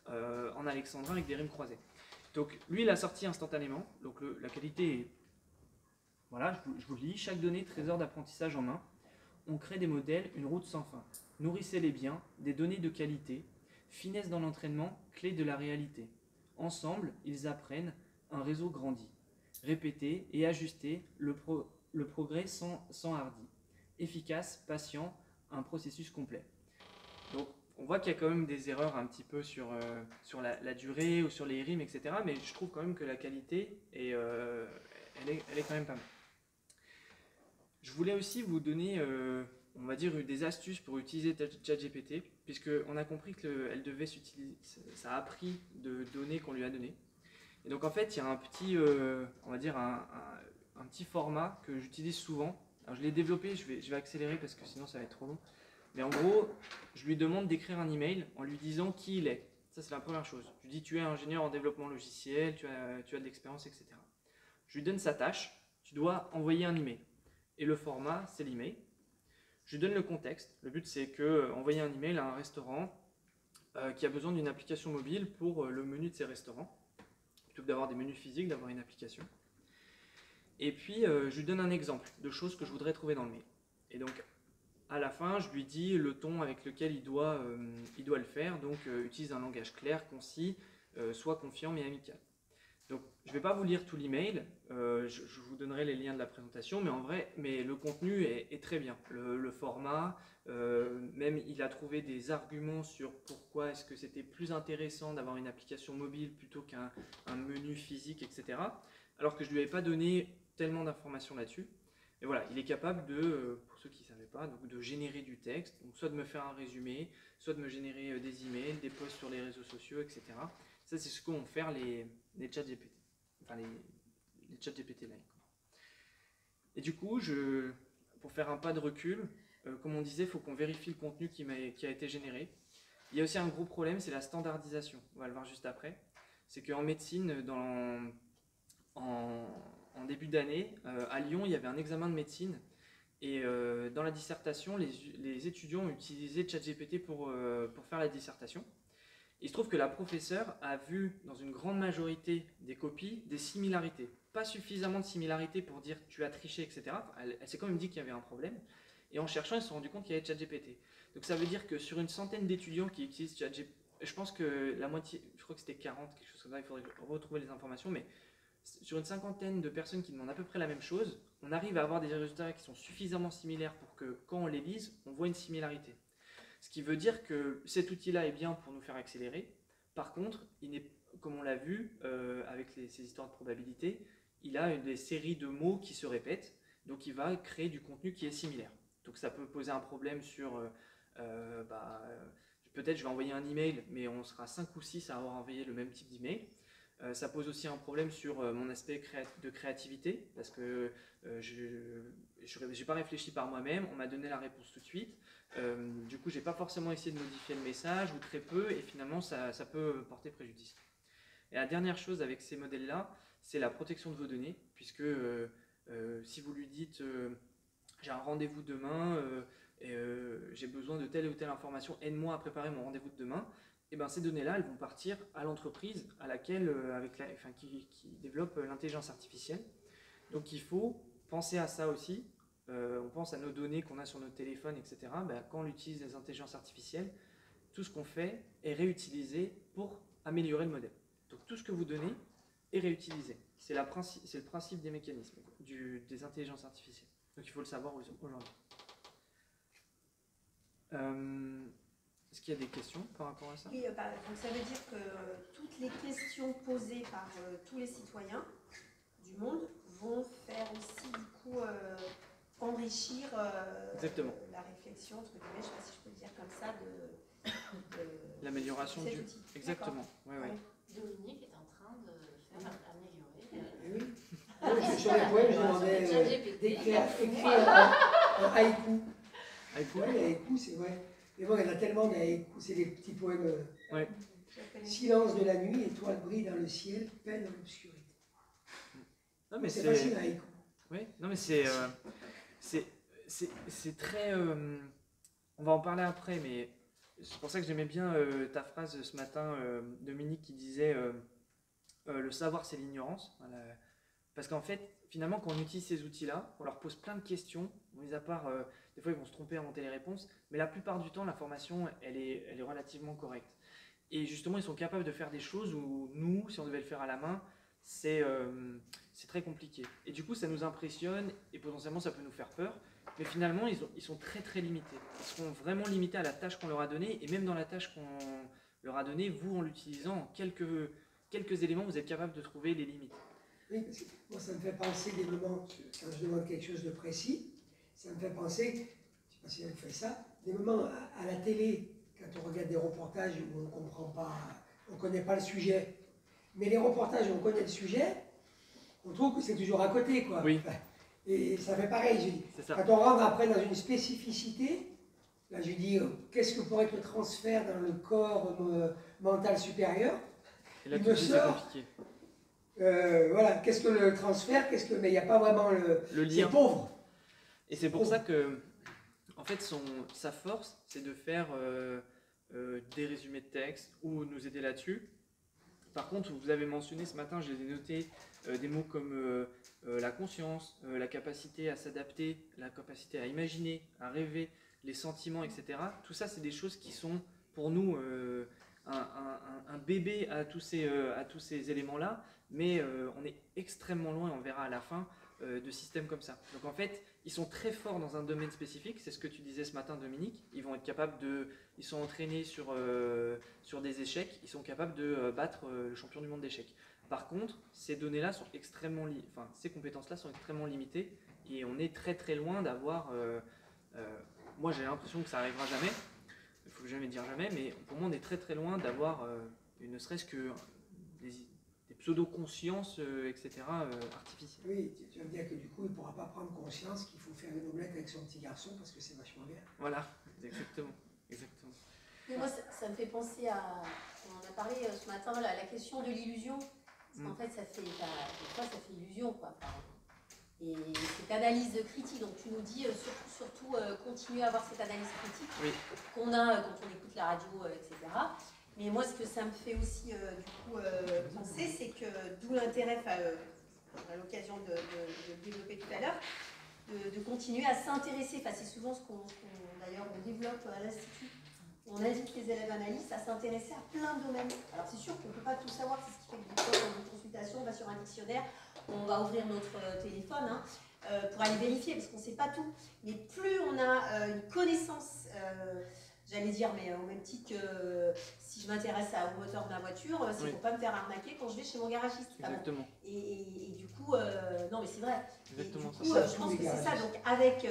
en alexandrin avec des rimes croisées. Donc lui il a sorti instantanément, donc la qualité est... Voilà, je vous lis, chaque donnée, trésor d'apprentissage en main. On crée des modèles, une route sans fin. Nourrissez-les bien, des données de qualité. Finesse dans l'entraînement, clé de la réalité. Ensemble, ils apprennent, un réseau grandit. Répétez et ajustez, le progrès sans hardi. Efficace, patient, un processus complet. Donc on voit qu'il y a quand même des erreurs un petit peu sur la durée ou sur les rimes, etc. Mais je trouve quand même que la qualité, elle est quand même pas mal. Je voulais aussi vous donner, on va dire, des astuces pour utiliser ChatGPT, puisqu'on a compris que ça a appris de données qu'on lui a données. Et donc en fait, il y a un petit, on va dire, un petit format que j'utilise souvent. Alors je l'ai développé, je vais accélérer parce que sinon ça va être trop long. Mais en gros, je lui demande d'écrire un email en lui disant qui il est. Ça, c'est la première chose. Je lui dis, tu es ingénieur en développement logiciel, tu as de l'expérience, etc. Je lui donne sa tâche, tu dois envoyer un email. Et le format, c'est l'email. Je lui donne le contexte. Le but, c'est envoyer un email à un restaurant qui a besoin d'une application mobile pour le menu de ses restaurants. Plutôt que d'avoir des menus physiques, d'avoir une application. Et puis, je lui donne un exemple de choses que je voudrais trouver dans le mail. Et donc, à la fin, je lui dis le ton avec lequel il doit le faire. Donc, utilise un langage clair, concis, soit confiant mais amical. Donc, je ne vais pas vous lire tout l'email, je vous donnerai les liens de la présentation, mais en vrai, le contenu est très bien. Le format, même il a trouvé des arguments sur pourquoi est-ce que c'était plus intéressant d'avoir une application mobile plutôt qu'un menu physique, etc. Alors que je ne lui avais pas donné tellement d'informations là-dessus. Et voilà, il est capable de, pour ceux qui ne savaient pas, donc de générer du texte, donc soit de me faire un résumé, soit de me générer des emails, des posts sur les réseaux sociaux, etc. Ça, c'est ce que vont faire les chats GPT, enfin les chats GPT Lite. Et du coup, pour faire un pas de recul, comme on disait, il faut qu'on vérifie le contenu qui a été généré. Il y a aussi un gros problème, c'est la standardisation. On va le voir juste après. C'est qu'en médecine, en début d'année, à Lyon, il y avait un examen de médecine. Et dans la dissertation, les étudiants ont utilisé ChatGPT pour faire la dissertation. Il se trouve que la professeure a vu dans une grande majorité des copies des similarités. Pas suffisamment de similarités pour dire tu as triché, etc. Elle s'est quand même dit qu'il y avait un problème. Et en cherchant, ils se sont rendus compte qu'il y avait ChatGPT. Donc ça veut dire que sur une centaine d'étudiants qui utilisent ChatGPT, je pense que la moitié, je crois que c'était 40, quelque chose comme ça, il faudrait retrouver les informations, mais sur une cinquantaine de personnes qui demandent à peu près la même chose, on arrive à avoir des résultats qui sont suffisamment similaires pour que quand on les lise, on voit une similarité. Ce qui veut dire que cet outil-là est bien pour nous faire accélérer. Par contre, comme on l'a vu avec ces histoires de probabilité, il a des séries de mots qui se répètent, donc il va créer du contenu qui est similaire. Donc ça peut poser un problème sur, peut-être je vais envoyer un email, mais on sera 5 ou 6 à avoir envoyé le même type d'email. Ça pose aussi un problème sur mon aspect de créativité, parce que je n'ai pas réfléchi par moi-même, on m'a donné la réponse tout de suite. Du coup, je n'ai pas forcément essayé de modifier le message, ou très peu, et finalement, ça peut porter préjudice. Et la dernière chose avec ces modèles-là, c'est la protection de vos données, puisque si vous lui dites j'ai un rendez-vous demain, j'ai besoin de telle ou telle information, aide-moi à préparer mon rendez-vous de demain, et bien ces données-là, elles vont partir à l'entreprise à laquelle, qui développe l'intelligence artificielle. Donc il faut penser à ça aussi. On pense à nos données qu'on a sur notre téléphone, etc. Quand on utilise les intelligences artificielles, tout ce qu'on fait est réutilisé pour améliorer le modèle. Donc tout ce que vous donnez est réutilisé. C'est le principe des mécanismes, des intelligences artificielles. Donc il faut le savoir aujourd'hui. Est-ce qu'il y a des questions par rapport à ça? Oui, donc ça veut dire que toutes les questions posées par tous les citoyens du monde vont faire aussi du coup enrichir la réflexion, entre guillemets, je ne sais pas si je peux le dire comme ça, de l'amélioration du outil. Exactement. Ouais. Dominique est en train de faire améliorer. Oui. Sur les poèmes, j'ai demandé d'écrire un haïku. Haïku, les haïkus, c'est vrai. Mais bon, il y en a tellement des haïkus, c'est des petits poèmes. Ouais. Silence de la nuit, étoile brille dans le ciel, peine dans l'obscurité. Non, mais c'est facile un haïku. Oui, non mais c'est très... on va en parler après, mais c'est pour ça que j'aimais bien ta phrase ce matin, Dominique, qui disait le savoir c'est l'ignorance. Voilà. Parce qu'en fait, finalement, quand on utilise ces outils-là, on leur pose plein de questions, mis à part, des fois ils vont se tromper à monter les réponses, mais la plupart du temps, l'information, elle est relativement correcte. Et justement, ils sont capables de faire des choses où nous, si on devait le faire à la main, c'est très compliqué. Et du coup, ça nous impressionne et potentiellement, ça peut nous faire peur. Mais finalement, ils sont très très limités. Ils seront vraiment limités à la tâche qu'on leur a donnée. Et même dans la tâche qu'on leur a donnée, vous, en l'utilisant, quelques éléments, vous êtes capable de trouver les limites. Oui, parce que moi, ça me fait penser des moments, quand je demande quelque chose de précis, ça me fait penser, je ne sais pas si vous faites ça, des moments à la télé, quand on regarde des reportages où on ne comprend pas, on ne connaît pas le sujet. Mais les reportages où on connaît le sujet, on trouve que c'est toujours à côté, quoi. Oui. Et ça fait pareil, je dis. C'est ça. Quand on rentre après dans une spécificité, là je dis, qu'est-ce que pourrait être le transfert dans le corps mental supérieur? Et là, il tout me de suite, sort, c'est compliqué. voilà, qu'est-ce que le transfert, mais il n'y a pas vraiment Le lien. C'est pauvre. Et c'est pour ça que, en fait, sa force, c'est de faire des résumés de texte ou nous aider là-dessus. Par contre, vous avez mentionné ce matin, je les ai notés, des mots comme la conscience, la capacité à s'adapter, la capacité à imaginer, à rêver, les sentiments, etc. Tout ça, c'est des choses qui sont pour nous un bébé à tous ces éléments-là, mais on est extrêmement loin, on verra à la fin, de systèmes comme ça. Donc en fait, ils sont très forts dans un domaine spécifique, c'est ce que tu disais ce matin Dominique, ils vont être capables ils sont entraînés sur des échecs, ils sont capables de battre le champion du monde d'échecs. Par contre, ces données-là sont ces compétences-là sont extrêmement limitées et on est très très loin d'avoir... moi j'ai l'impression que ça arrivera jamais, il faut jamais dire jamais, mais pour moi on est très très loin d'avoir ne serait-ce que des pseudo-consciences, etc. artificielles. Oui, tu veux dire que du coup, il ne pourra pas prendre conscience qu'il faut faire une omelette avec son petit garçon parce que c'est vachement bien. Voilà, exactement. Exactement. Mais moi, ça me fait penser à... On en a parlé ce matin, la question de l'illusion. Parce qu'en fait, des fois, ça fait illusion, quoi. Et cette analyse critique, donc tu nous dis surtout continuer à avoir cette analyse critique qu'on a quand on écoute la radio, etc. Mais moi, ce que ça me fait aussi penser, c'est que d'où l'intérêt, on a l'occasion de le développer tout à l'heure, de continuer à s'intéresser. Enfin, c'est souvent ce qu'on d'ailleurs on développe à l'Institut. On invite les élèves analystes à s'intéresser à plein de domaines. Alors c'est sûr qu'on ne peut pas tout savoir, c'est ce qui fait que des fois, dans une consultation, on va sur un dictionnaire, on va ouvrir notre téléphone pour aller vérifier, parce qu'on ne sait pas tout. Mais plus on a une connaissance, j'allais dire, mais au même titre que si je m'intéresse au moteur de ma voiture, c'est pour ne pas me faire arnaquer quand je vais chez mon garagiste. Exactement. Et du coup, non mais c'est vrai. Exactement. Et du coup, je pense que c'est ça. Donc avec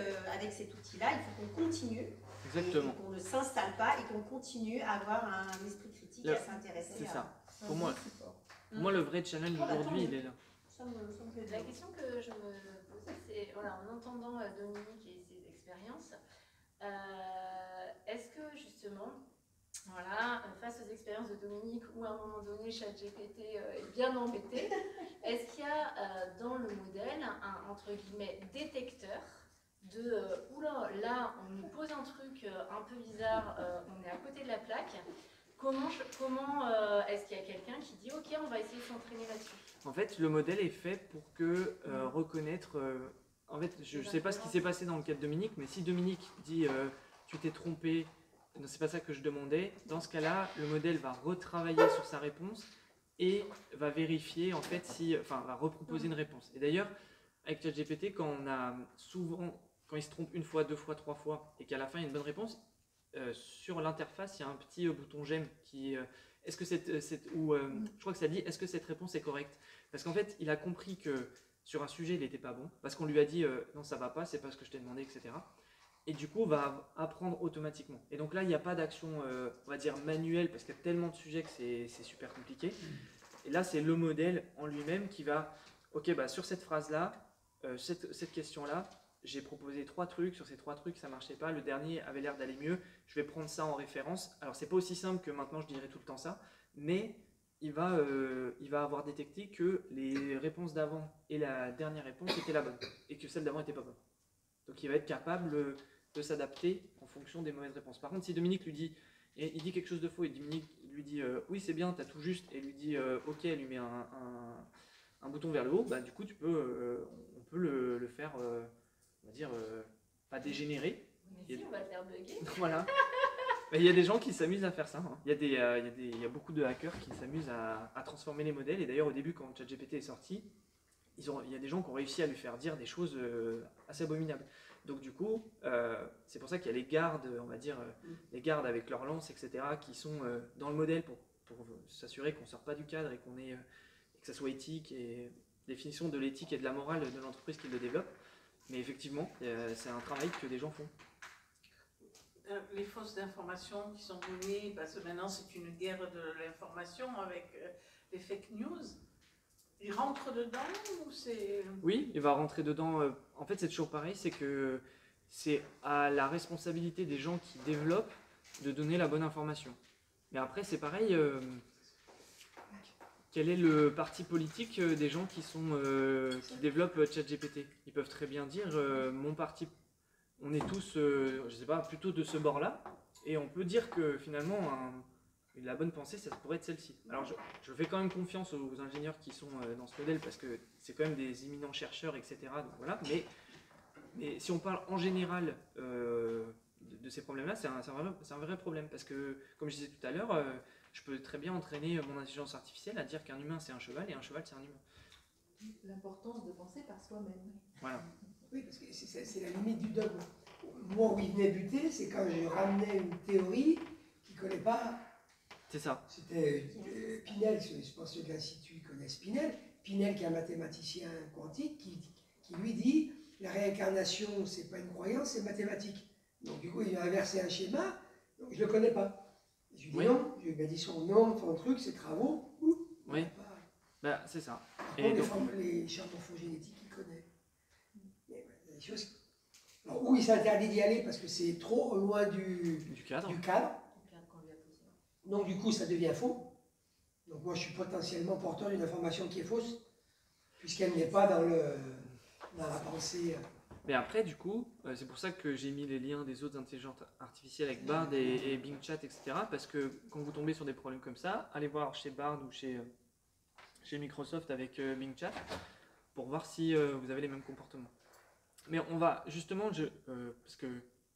cet outil-là, il faut qu'on continue. Exactement. Et qu'on ne s'installe pas et qu'on continue à avoir un esprit critique et à s'intéresser. C'est ça. Pour moi, le vrai challenge aujourd'hui, il est là. La question que je me posais, c'est voilà, en entendant Dominique et ses expériences, est-ce que justement, voilà, face aux expériences de Dominique, où à un moment donné, ChatGPT est bien embêté, est-ce qu'il y a dans le modèle un entre guillemets détecteur de oula, là on nous pose un truc un peu bizarre, on est à côté de la plaque. Comment est-ce qu'il y a quelqu'un qui dit ok, on va essayer de s'entraîner là-dessus? En fait, le modèle est fait pour reconnaître. En fait, je ne sais pas ce qui s'est passé dans le cas de Dominique, mais si Dominique dit tu t'es trompé, non, c'est pas ça que je demandais, dans ce cas-là, le modèle va retravailler sur sa réponse et va vérifier en fait va reproposer une réponse. Et d'ailleurs, avec ChatGPT, quand il se trompe une fois, deux fois, trois fois, et qu'à la fin il y a une bonne réponse, sur l'interface il y a un petit bouton j'aime qui est-ce que je crois que ça dit est-ce que cette réponse est correcte, parce qu'en fait il a compris que sur un sujet il n'était pas bon, parce qu'on lui a dit non ça va pas, c'est pas ce que je t'ai demandé, etc. Et du coup va apprendre automatiquement. Et donc là il n'y a pas d'action on va dire manuelle, parce qu'il y a tellement de sujets que c'est super compliqué. Et là c'est le modèle en lui-même qui va ok, bah sur cette phrase là, cette question là, j'ai proposé 3 trucs, sur ces 3 trucs ça marchait pas, le dernier avait l'air d'aller mieux, je vais prendre ça en référence. Alors c'est pas aussi simple que maintenant je dirais tout le temps ça, mais il va avoir détecté que les réponses d'avant et la dernière réponse étaient la bonne, et que celle d'avant était pas bonne. Donc il va être capable de s'adapter en fonction des mauvaises réponses. Par contre, si Dominique lui dit, et il dit quelque chose de faux, et Dominique lui dit oui c'est bien, t'as tout juste, et lui dit ok, elle lui met un bouton vers le haut, bah du coup on peut le faire on va dire, pas dégénérer. Mais si, on va le faire bugger. Voilà. Mais il y a des gens qui s'amusent à faire ça. Hein. Il y a beaucoup de hackers qui s'amusent à transformer les modèles. Et d'ailleurs, au début, quand ChatGPT est sorti, il y a des gens qui ont réussi à lui faire dire des choses assez abominables. Donc du coup, c'est pour ça qu'il y a les gardes, on va dire, les gardes avec leurs lances, etc., qui sont dans le modèle pour s'assurer qu'on ne sort pas du cadre et que ça soit éthique, et définition de l'éthique et de la morale de l'entreprise qui le développe. Mais effectivement, c'est un travail que des gens font. Les fausses informations qui sont données, parce que maintenant c'est une guerre de l'information avec les fake news, ils rentrent dedans ou c'est... Oui, il va rentrer dedans. En fait, c'est toujours pareil, c'est que c'est à la responsabilité des gens qui développent de donner la bonne information. Mais après, c'est pareil... Quel est le parti politique des gens qui développent ChatGPT? Ils peuvent très bien dire mon parti, on est tous, je sais pas, plutôt de ce bord-là, et on peut dire que finalement la bonne pensée, ça pourrait être celle-ci. Alors je fais quand même confiance aux ingénieurs qui sont dans ce modèle, parce que c'est quand même des éminents chercheurs, etc. Donc voilà. Mais si on parle en général de ces problèmes-là, c'est un vrai problème. Parce que, comme je disais tout à l'heure, je peux très bien entraîner mon intelligence artificielle à dire qu'un humain c'est un cheval et un cheval c'est un humain. L'importance de penser par soi-même. Voilà. Oui, parce que c'est la limite du dogme. Moi, où il venait buter, c'est quand je ramenais une théorie qu'il ne connaît pas. C'est ça. C'était Pinel, je pense que l'Institut connaît Pinel. Pinel, qui est un mathématicien quantique, qui lui dit la réincarnation, c'est pas une croyance, c'est mathématique. Donc, du coup, il a inversé un schéma, donc je ne le connais pas. Et je lui dis non, je lui ai dit son nom, son truc, ses travaux. Oui. Bah, c'est ça. Par contre, les champs morphogénétiques, il connaît. Mais, des choses... Alors, où il s'interdit d'y aller parce que c'est trop loin du cadre. Donc, du coup, ça devient faux. Donc, moi, je suis potentiellement porteur d'une information qui est fausse, puisqu'elle n'est pas dans la pensée. Mais après, du coup, c'est pour ça que j'ai mis les liens des autres intelligences artificielles avec Bard et Bing Chat, etc. Parce que quand vous tombez sur des problèmes comme ça, allez voir chez Bard ou chez Microsoft avec Bing Chat pour voir si vous avez les mêmes comportements. Mais on va justement, parce que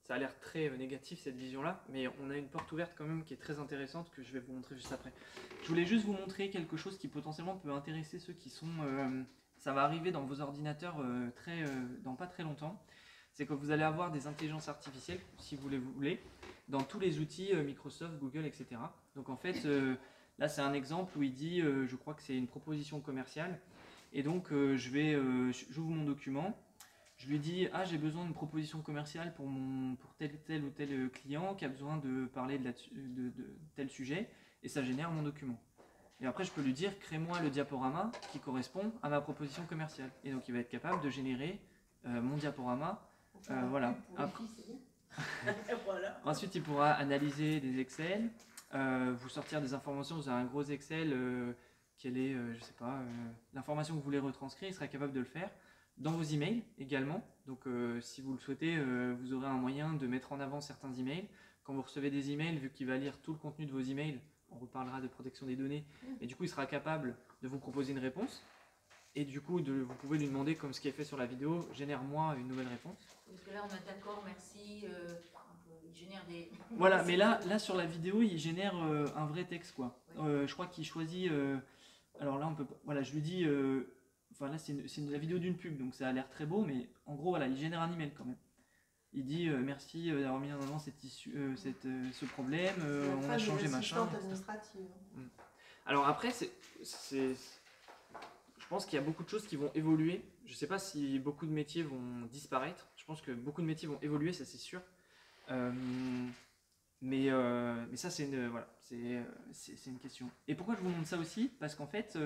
ça a l'air très négatif cette vision-là, mais on a une porte ouverte quand même qui est très intéressante que je vais vous montrer juste après. Je voulais juste vous montrer quelque chose qui potentiellement peut intéresser ceux qui sont... ça va arriver dans vos ordinateurs dans pas très longtemps. C'est que vous allez avoir des intelligences artificielles, si vous les voulez, dans tous les outils Microsoft, Google, etc. Donc en fait, là c'est un exemple où il dit, je crois que c'est une proposition commerciale, et donc j'ouvre mon document. Je lui dis, ah, j'ai besoin d'une proposition commerciale pour tel ou tel client qui a besoin de parler de tel sujet, et ça génère mon document. Et après, je peux lui dire, crée-moi le diaporama qui correspond à ma proposition commerciale. Et donc, il va être capable de générer mon diaporama. Voilà. Après, Voilà. ensuite, il pourra analyser des Excel, vous sortir des informations. Vous avez un gros Excel, quelle est, je sais pas, l'information que vous voulez retranscrire, il sera capable de le faire. Dans vos emails également, donc si vous le souhaitez, vous aurez un moyen de mettre en avant certains emails. Quand vous recevez des emails, vu qu'il va lire tout le contenu de vos emails, on reparlera de protection des données, et du coup il sera capable de vous proposer une réponse, et du coup vous pouvez lui demander, comme ce qui est fait sur la vidéo, génère-moi une nouvelle réponse. Parce que là on a d'accord, merci, il génère des... Voilà, mais là sur la vidéo, il génère un vrai texte, quoi. Je crois qu'il choisit... alors là, on peut... Voilà, je lui dis... Enfin là c'est la vidéo d'une pub, donc ça a l'air très beau, mais en gros voilà, il génère un email quand même. Il dit merci d'avoir mis en avant ce problème, on a changé machin. Alors après, je pense qu'il y a beaucoup de choses qui vont évoluer. Je ne sais pas si beaucoup de métiers vont disparaître. Je pense que beaucoup de métiers vont évoluer, ça c'est sûr. Mais ça c'est une question. Et pourquoi je vous montre ça aussi? Parce qu'en fait,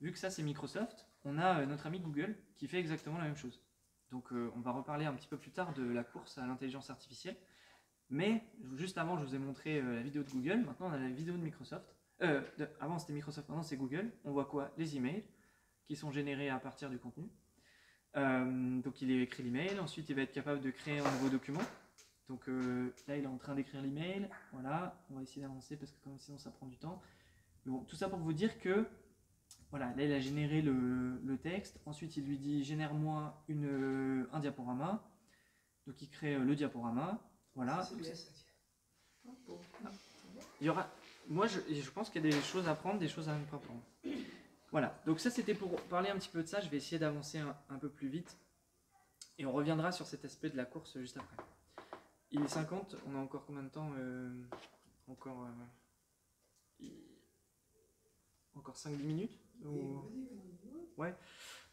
vu que ça c'est Microsoft, on a notre ami Google qui fait exactement la même chose. Donc on va reparler un petit peu plus tard de la course à l'intelligence artificielle. Mais juste avant, je vous ai montré la vidéo de Google. Maintenant, on a la vidéo de Microsoft. Avant, c'était Microsoft, maintenant c'est Google. On voit quoi? Les emails qui sont générés à partir du contenu. Donc il écrit l'email. Ensuite, il va être capable de créer un nouveau document. Donc là, il est en train d'écrire l'email. Voilà, on va essayer d'avancer parce que comme sinon, ça prend du temps. Mais bon, tout ça pour vous dire que voilà, là il a généré le texte, ensuite il lui dit génère-moi un diaporama, donc il crée le diaporama, voilà. Il y aura, moi je pense qu'il y a des choses à prendre, des choses à ne pas prendre. Voilà, donc ça c'était pour parler un petit peu de ça, je vais essayer d'avancer un peu plus vite, et on reviendra sur cet aspect de la course juste après. Il est 50, on a encore combien de temps? Encore 5-10 minutes? Ouais.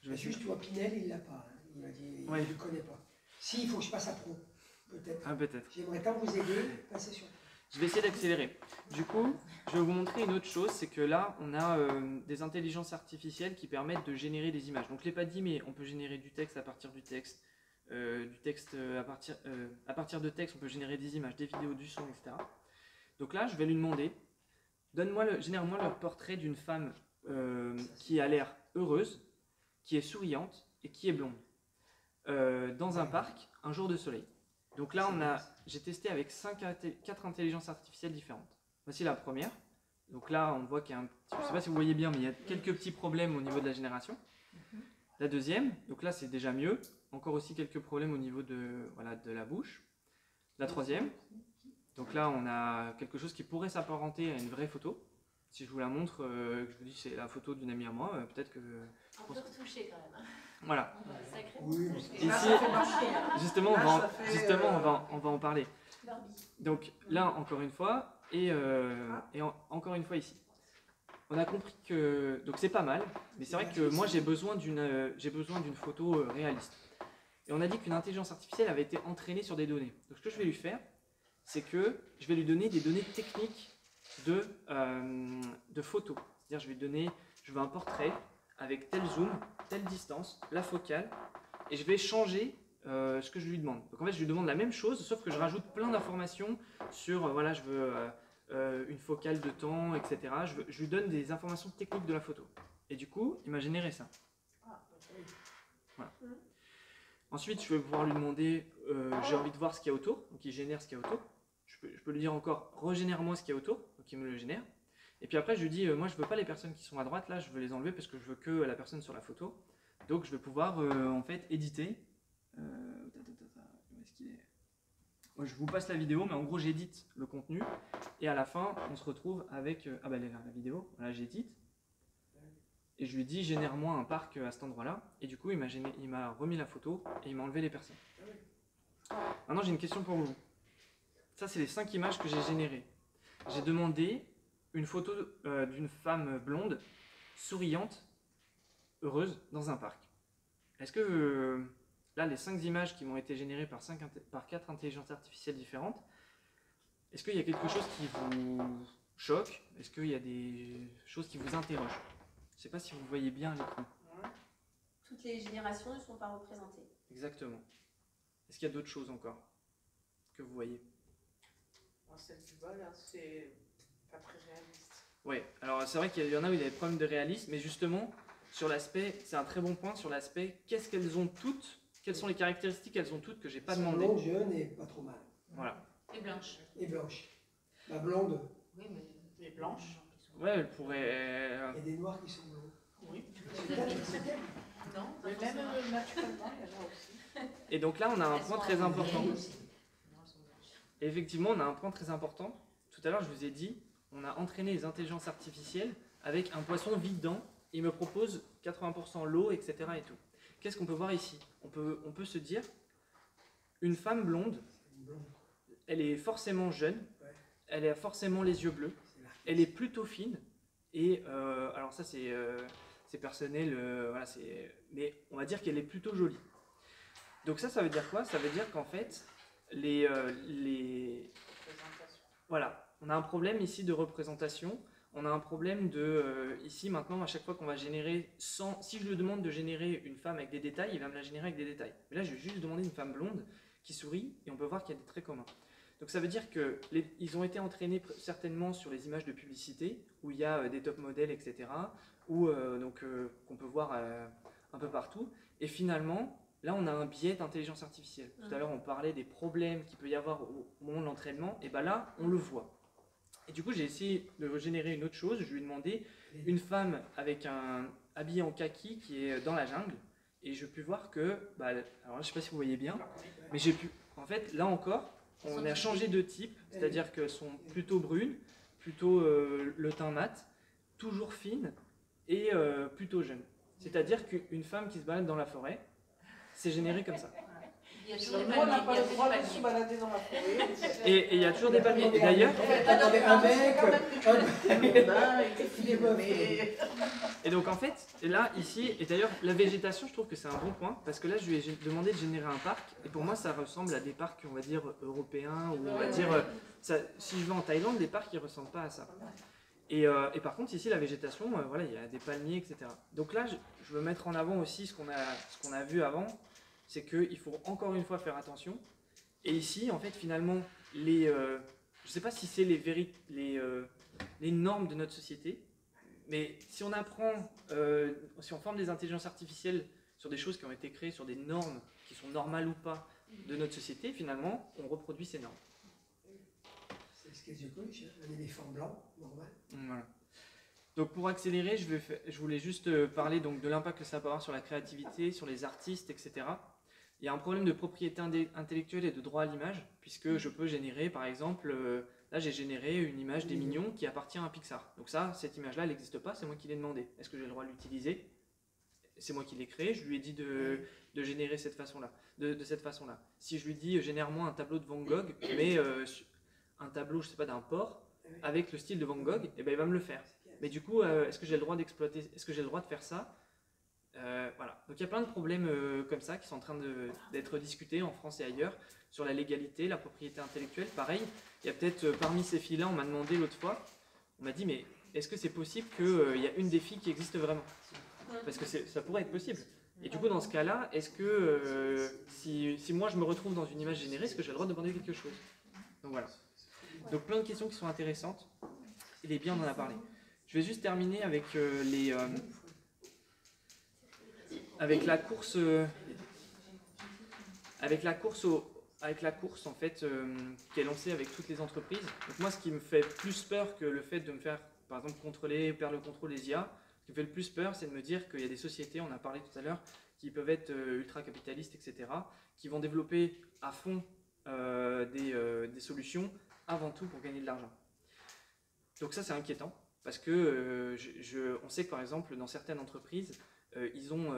Juste, tu vois, Pinel, il l'a pas. Hein. Il m'a dit, ouais. Je ne le connais pas. Si, il faut que je passe à pro. Peut-être. Ah, peut-être. J'aimerais tant vous aider, passer sur. Je vais essayer d'accélérer. Du coup, je vais vous montrer une autre chose, c'est que là, on a des intelligences artificielles qui permettent de générer des images. Donc, je ne l'ai pas dit, mais on peut générer du texte à partir du texte. À partir de texte, on peut générer des images, des vidéos, du son, etc. Donc là, je vais lui demander, génère-moi le portrait d'une femme qui a l'air heureuse, qui est souriante et qui est blonde, dans un parc, un jour de soleil. Donc là, j'ai testé avec 4 intelligences artificielles différentes. Voici la première. Donc là, on voit qu'il y a je ne sais pas si vous voyez bien, mais il y a quelques petits problèmes au niveau de la génération. La deuxième, donc là c'est déjà mieux. Encore aussi quelques problèmes au niveau de la bouche. La troisième, donc là on a quelque chose qui pourrait s'apparenter à une vraie photo. Si je vous la montre, que je vous dis c'est la photo d'une amie à moi, peut-être que... On peut retoucher quand même. Voilà. Sacré Oui, montage. Là, Ici, ça fait marcher, hein. justement, Là, ça fait, justement on va en parler. Barbie. Donc là, encore une fois, encore une fois ici. On a compris que... Donc c'est pas mal, mais c'est vrai que moi j'ai besoin d'une photo réaliste. Et on a dit qu'une intelligence artificielle avait été entraînée sur des données. Donc ce que je vais lui faire, c'est que je vais lui donner des données techniques de photos. C'est-à-dire je vais lui donner, je veux un portrait avec tel zoom, telle distance, la focale, et je vais changer ce que je lui demande. Donc en fait je lui demande la même chose, sauf que je rajoute plein d'informations sur, voilà, je veux une focale de temps, etc. Je lui donne des informations techniques de la photo. Et du coup, il m'a généré ça. Voilà. Ensuite, je vais pouvoir lui demander, j'ai envie de voir ce qu'il y a autour, donc il génère ce qu'il y a autour. Je peux lui dire encore, régénère-moi ce qu'il y a autour, donc il me le génère. Et puis après, je lui dis, moi je veux pas les personnes qui sont à droite, là, je veux les enlever parce que je veux que la personne sur la photo. Donc je vais pouvoir en fait éditer. Où est-ce qu'il est ? Moi, je vous passe la vidéo, mais en gros j'édite le contenu. Et à la fin, on se retrouve avec, ah bah elle est là, la vidéo, voilà, j'édite. Et je lui dis, génère-moi un parc à cet endroit-là. Et du coup, il m'a remis la photo et il m'a enlevé les personnes. Maintenant, j'ai une question pour vous. Ça, c'est les 5 images que j'ai générées. J'ai demandé une photo d'une femme blonde, souriante, heureuse, dans un parc. Est-ce que, là, les 5 images qui m'ont été générées par 4 intelligences artificielles différentes, est-ce qu'il y a quelque chose qui vous choque? Est-ce qu'il y a des choses qui vous interrogent? Je ne sais pas si vous voyez bien l'écran. Toutes les générations ne sont pas représentées. Exactement. Est-ce qu'il y a d'autres choses encore que vous voyez? Celle du bas, là, c'est pas très réaliste. Oui, alors c'est vrai qu'il y en a où il y a des problèmes de réalisme, mais justement, sur l'aspect, c'est un très bon point sur l'aspect, qu'est-ce qu'elles ont toutes, quelles sont les caractéristiques qu'elles ont toutes que j'ai pas demandé. Blonde, jeune et pas trop mal. Voilà. Et blanche. Et blanche. La blonde, Oui, mais Les blanches. Ouais, elle pourrait... il y a des noirs qui sont blonds. Oui. C'est peut-être. non, pas Mais même forcément. naturellement, il y en a aussi. Et donc là, on a un Elles point sont très en important. gris aussi. Non, elles sont blanches. Et effectivement, on a un point très important. Tout à l'heure, je vous ai dit, on a entraîné les intelligences artificielles avec un poisson vivant. Il me propose 80% l'eau, etc. et tout. Qu'est-ce qu'on peut voir ici? On peut se dire, une femme blonde, Une blonde. elle est forcément jeune, Ouais. elle a forcément les yeux bleus, C'est l'artiste. elle est plutôt fine, et alors ça c'est personnel, voilà, mais on va dire qu'elle est plutôt jolie. Donc ça veut dire quoi? Ça veut dire qu'en fait, voilà, on a un problème ici de représentation, on a un problème de, ici maintenant, à chaque fois qu'on va générer, si je lui demande de générer une femme avec des détails, il va me la générer avec des détails. Mais là, je vais juste demander une femme blonde qui sourit, et on peut voir qu'il y a des traits communs. Donc ça veut dire qu'ils ont été entraînés certainement sur les images de publicité, où il y a des top modèles, etc., qu'on peut voir un peu partout. Et finalement, là on a un biais d'intelligence artificielle. Tout à l'heure on parlait des problèmes qu'il peut y avoir au moment de l'entraînement, et bien là on le voit. Et du coup j'ai essayé de générer une autre chose, je lui ai demandé une femme avec habillée en kaki qui est dans la jungle, et je peux voir que, alors je ne sais pas si vous voyez bien, mais j'ai pu, en fait là encore, on a changé de type, c'est-à-dire qu'elles sont plutôt brunes, plutôt le teint mat, toujours fines et plutôt jeunes. C'est-à-dire qu'une femme qui se balade dans la forêt, c'est généré comme ça. Il y a toujours des Moi, on n'a palmiers. pas Il y a le toujours droit des de se palmiers. balader dans la forêt. Et il y a toujours des palmiers. Et d'ailleurs, Attendez, un mec, Mais... et donc en fait, là, ici, et d'ailleurs, la végétation, je trouve que c'est un bon point, parce que là, je lui ai demandé de générer un parc, et pour moi, ça ressemble à des parcs, on va dire, européens, ou on va dire, si je vais en Thaïlande, les parcs, ils ne ressemblent pas à ça. Et par contre, ici, la végétation, voilà, il y a des palmiers, etc. Donc là, je veux mettre en avant aussi ce qu'on a vu avant, c'est qu'il faut encore une fois faire attention. Et ici, en fait, finalement, je ne sais pas si c'est les normes de notre société, mais si on apprend, si on forme des intelligences artificielles sur des choses qui ont été créées, sur des normes qui sont normales ou pas de notre société, finalement, on reproduit ces normes. c'est ce que j'ai connu, un éléphant blanc, normal. Voilà. Donc pour accélérer, je voulais juste parler donc de l'impact que ça peut avoir sur la créativité, sur les artistes, etc. il y a un problème de propriété intellectuelle et de droit à l'image, puisque je peux générer, par exemple, là j'ai généré une image des Mignons qui appartient à Pixar. Donc ça, cette image-là, elle n'existe pas, c'est moi qui l'ai demandé. Est-ce que j'ai le droit de l'utiliser? C'est moi qui l'ai créé, je lui ai dit de générer cette façon-là, de cette façon-là. Si je lui dis génère-moi un tableau de Van Gogh, mais un tableau, je sais pas, d'un porc, avec le style de Van Gogh, et ben il va me le faire. Mais du coup, est-ce que j'ai le droit d'exploiter, est-ce que j'ai le droit de faire ça? Voilà. Donc il y a plein de problèmes comme ça qui sont en train d'être discutés en France et ailleurs sur la légalité, la propriété intellectuelle. Pareil, il y a peut-être parmi ces filles-là, on m'a demandé l'autre fois, on m'a dit mais est-ce que c'est possible qu'il y a une des filles qui existe vraiment? Parce que ça pourrait être possible. Et du coup, dans ce cas-là, est-ce que si moi je me retrouve dans une image générée, est-ce que j'ai le droit de demander quelque chose? Donc voilà. Donc plein de questions qui sont intéressantes. Il est bien, on en a parlé. Je vais juste terminer avec avec la course en fait qui est lancée avec toutes les entreprises. Donc moi, ce qui me fait plus peur que le fait de me faire, par exemple, perdre le contrôle des IA, ce qui me fait le plus peur, c'est de me dire qu'il y a des sociétés, on a parlé tout à l'heure, qui peuvent être ultra-capitalistes, etc., qui vont développer à fond des solutions avant tout pour gagner de l'argent. Donc ça, c'est inquiétant, parce que on sait que, par exemple, dans certaines entreprises, ils ont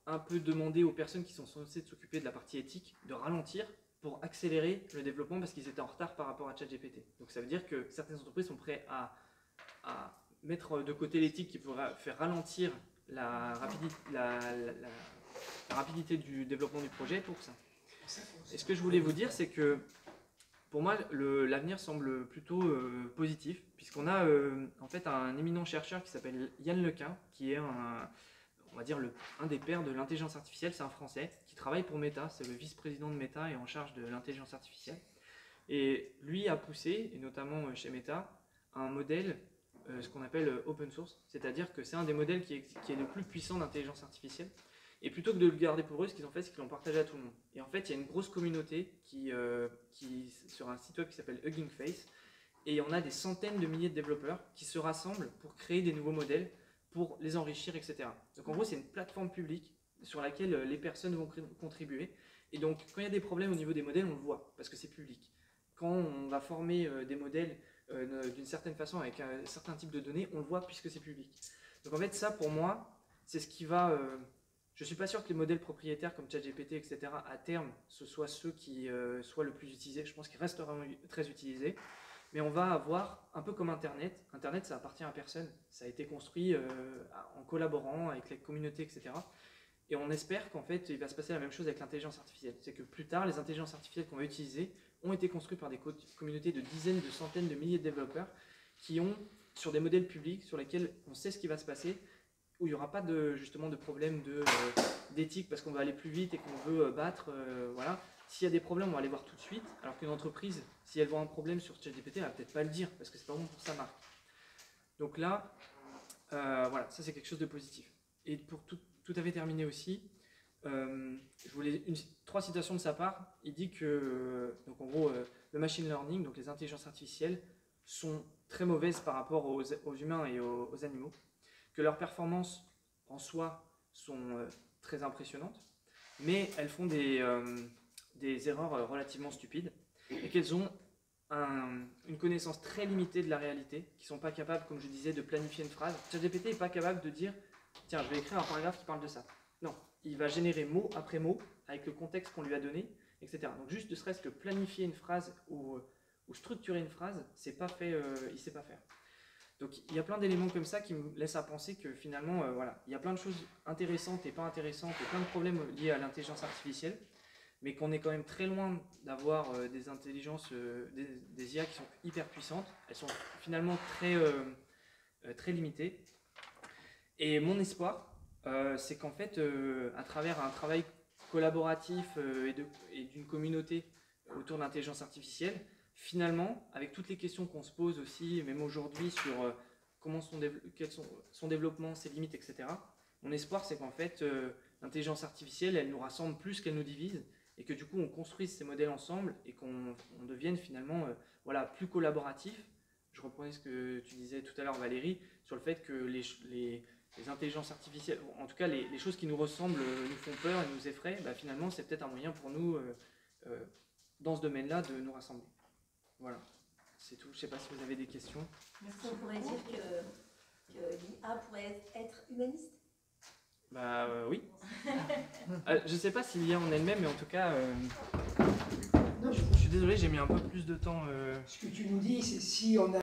un peu demandé aux personnes qui sont censées s'occuper de la partie éthique de ralentir pour accélérer le développement parce qu'ils étaient en retard par rapport à ChatGPT. Donc ça veut dire que certaines entreprises sont prêtes à mettre de côté l'éthique qui pourrait faire ralentir la rapidité du développement du projet pour ça. Et ce que je voulais vous dire, c'est que pour moi, l'avenir semble plutôt positif, puisqu'on a en fait un éminent chercheur qui s'appelle Yann Lequin, qui est on va dire un des pères de l'intelligence artificielle. C'est un Français qui travaille pour Meta, c'est le vice-président de Meta et en charge de l'intelligence artificielle. Et lui a poussé, et notamment chez Meta, un modèle, ce qu'on appelle open source, c'est-à-dire que c'est un des modèles qui est le plus puissant d'intelligence artificielle. Et plutôt que de le garder pour eux, ce qu'ils ont fait, c'est qu'ils l'ont partagé à tout le monde. Et en fait, il y a une grosse communauté qui sur un site web qui s'appelle Hugging Face, et on a des centaines de milliers de développeurs qui se rassemblent pour créer des nouveaux modèles, pour les enrichir, etc. Donc en gros, c'est une plateforme publique sur laquelle les personnes vont contribuer. Et donc, quand il y a des problèmes au niveau des modèles, on le voit, parce que c'est public. Quand on va former des modèles d'une certaine façon, avec un certain type de données, on le voit puisque c'est public. Donc en fait, ça, pour moi, c'est ce qui va... je ne suis pas sûr que les modèles propriétaires comme ChatGPT, etc., à terme, ce soit ceux qui soient le plus utilisés. Je pense qu'ils resteront très utilisés. Mais on va avoir, un peu comme Internet, Internet ça appartient à personne, ça a été construit en collaborant avec les communautés, etc. Et on espère qu'en fait il va se passer la même chose avec l'intelligence artificielle. C'est que plus tard, les intelligences artificielles qu'on va utiliser ont été construites par des communautés de dizaines, de centaines, de milliers de développeurs qui ont, sur des modèles publics, sur lesquels on sait ce qui va se passer, où il n'y aura pas justement de problème d'éthique parce qu'on va aller plus vite et qu'on veut battre, voilà. S'il y a des problèmes, on va les voir tout de suite, alors qu'une entreprise, si elle voit un problème sur ChatGPT, elle va peut-être pas le dire, parce que c'est pas bon pour sa marque. Donc là, voilà, ça c'est quelque chose de positif. Et pour tout à fait terminer aussi, je voulais 3 citations de sa part. Il dit que, donc en gros, le machine learning, donc les intelligences artificielles, sont très mauvaises par rapport aux humains et aux animaux, que leurs performances en soi sont très impressionnantes, mais elles font des erreurs relativement stupides et qu'elles ont une connaissance très limitée de la réalité, qui ne sont pas capables, comme je disais, de planifier une phrase. ChatGPT n'est pas capable de dire « Tiens, je vais écrire un paragraphe qui parle de ça ». Non, il va générer mot après mot avec le contexte qu'on lui a donné, etc. Donc juste ne serait-ce que planifier une phrase ou structurer une phrase, c'est pas fait, il ne sait pas faire. Donc il y a plein d'éléments comme ça qui me laissent à penser que finalement, voilà, il y a plein de choses intéressantes et pas intéressantes et plein de problèmes liés à l'intelligence artificielle, mais qu'on est quand même très loin d'avoir des intelligences, des IA qui sont hyper puissantes. Elles sont finalement très limitées. Et mon espoir, c'est qu'en fait, à travers un travail collaboratif et d'une communauté autour de l'intelligence artificielle, finalement, avec toutes les questions qu'on se pose aussi, même aujourd'hui, sur quel sont son développement, ses limites, etc., mon espoir, c'est qu'en fait, l'intelligence artificielle, elle nous rassemble plus qu'elle nous divise, et que du coup, on construise ces modèles ensemble, et qu'on devienne finalement voilà, plus collaboratif. Je reprenais ce que tu disais tout à l'heure, Valérie, sur le fait que les intelligences artificielles, en tout cas les choses qui nous ressemblent, nous font peur et nous effraient, bah, finalement c'est peut-être un moyen pour nous, dans ce domaine-là, de nous rassembler. Voilà, c'est tout. Je ne sais pas si vous avez des questions. Est-ce qu'on pourrait dire que l'IA pourrait être humaniste? Bah oui. Je ne sais pas s'il y a en elle-même, mais en tout cas, Non, je suis désolé, j'ai mis un peu plus de temps. ce que tu nous dis, c'est si on a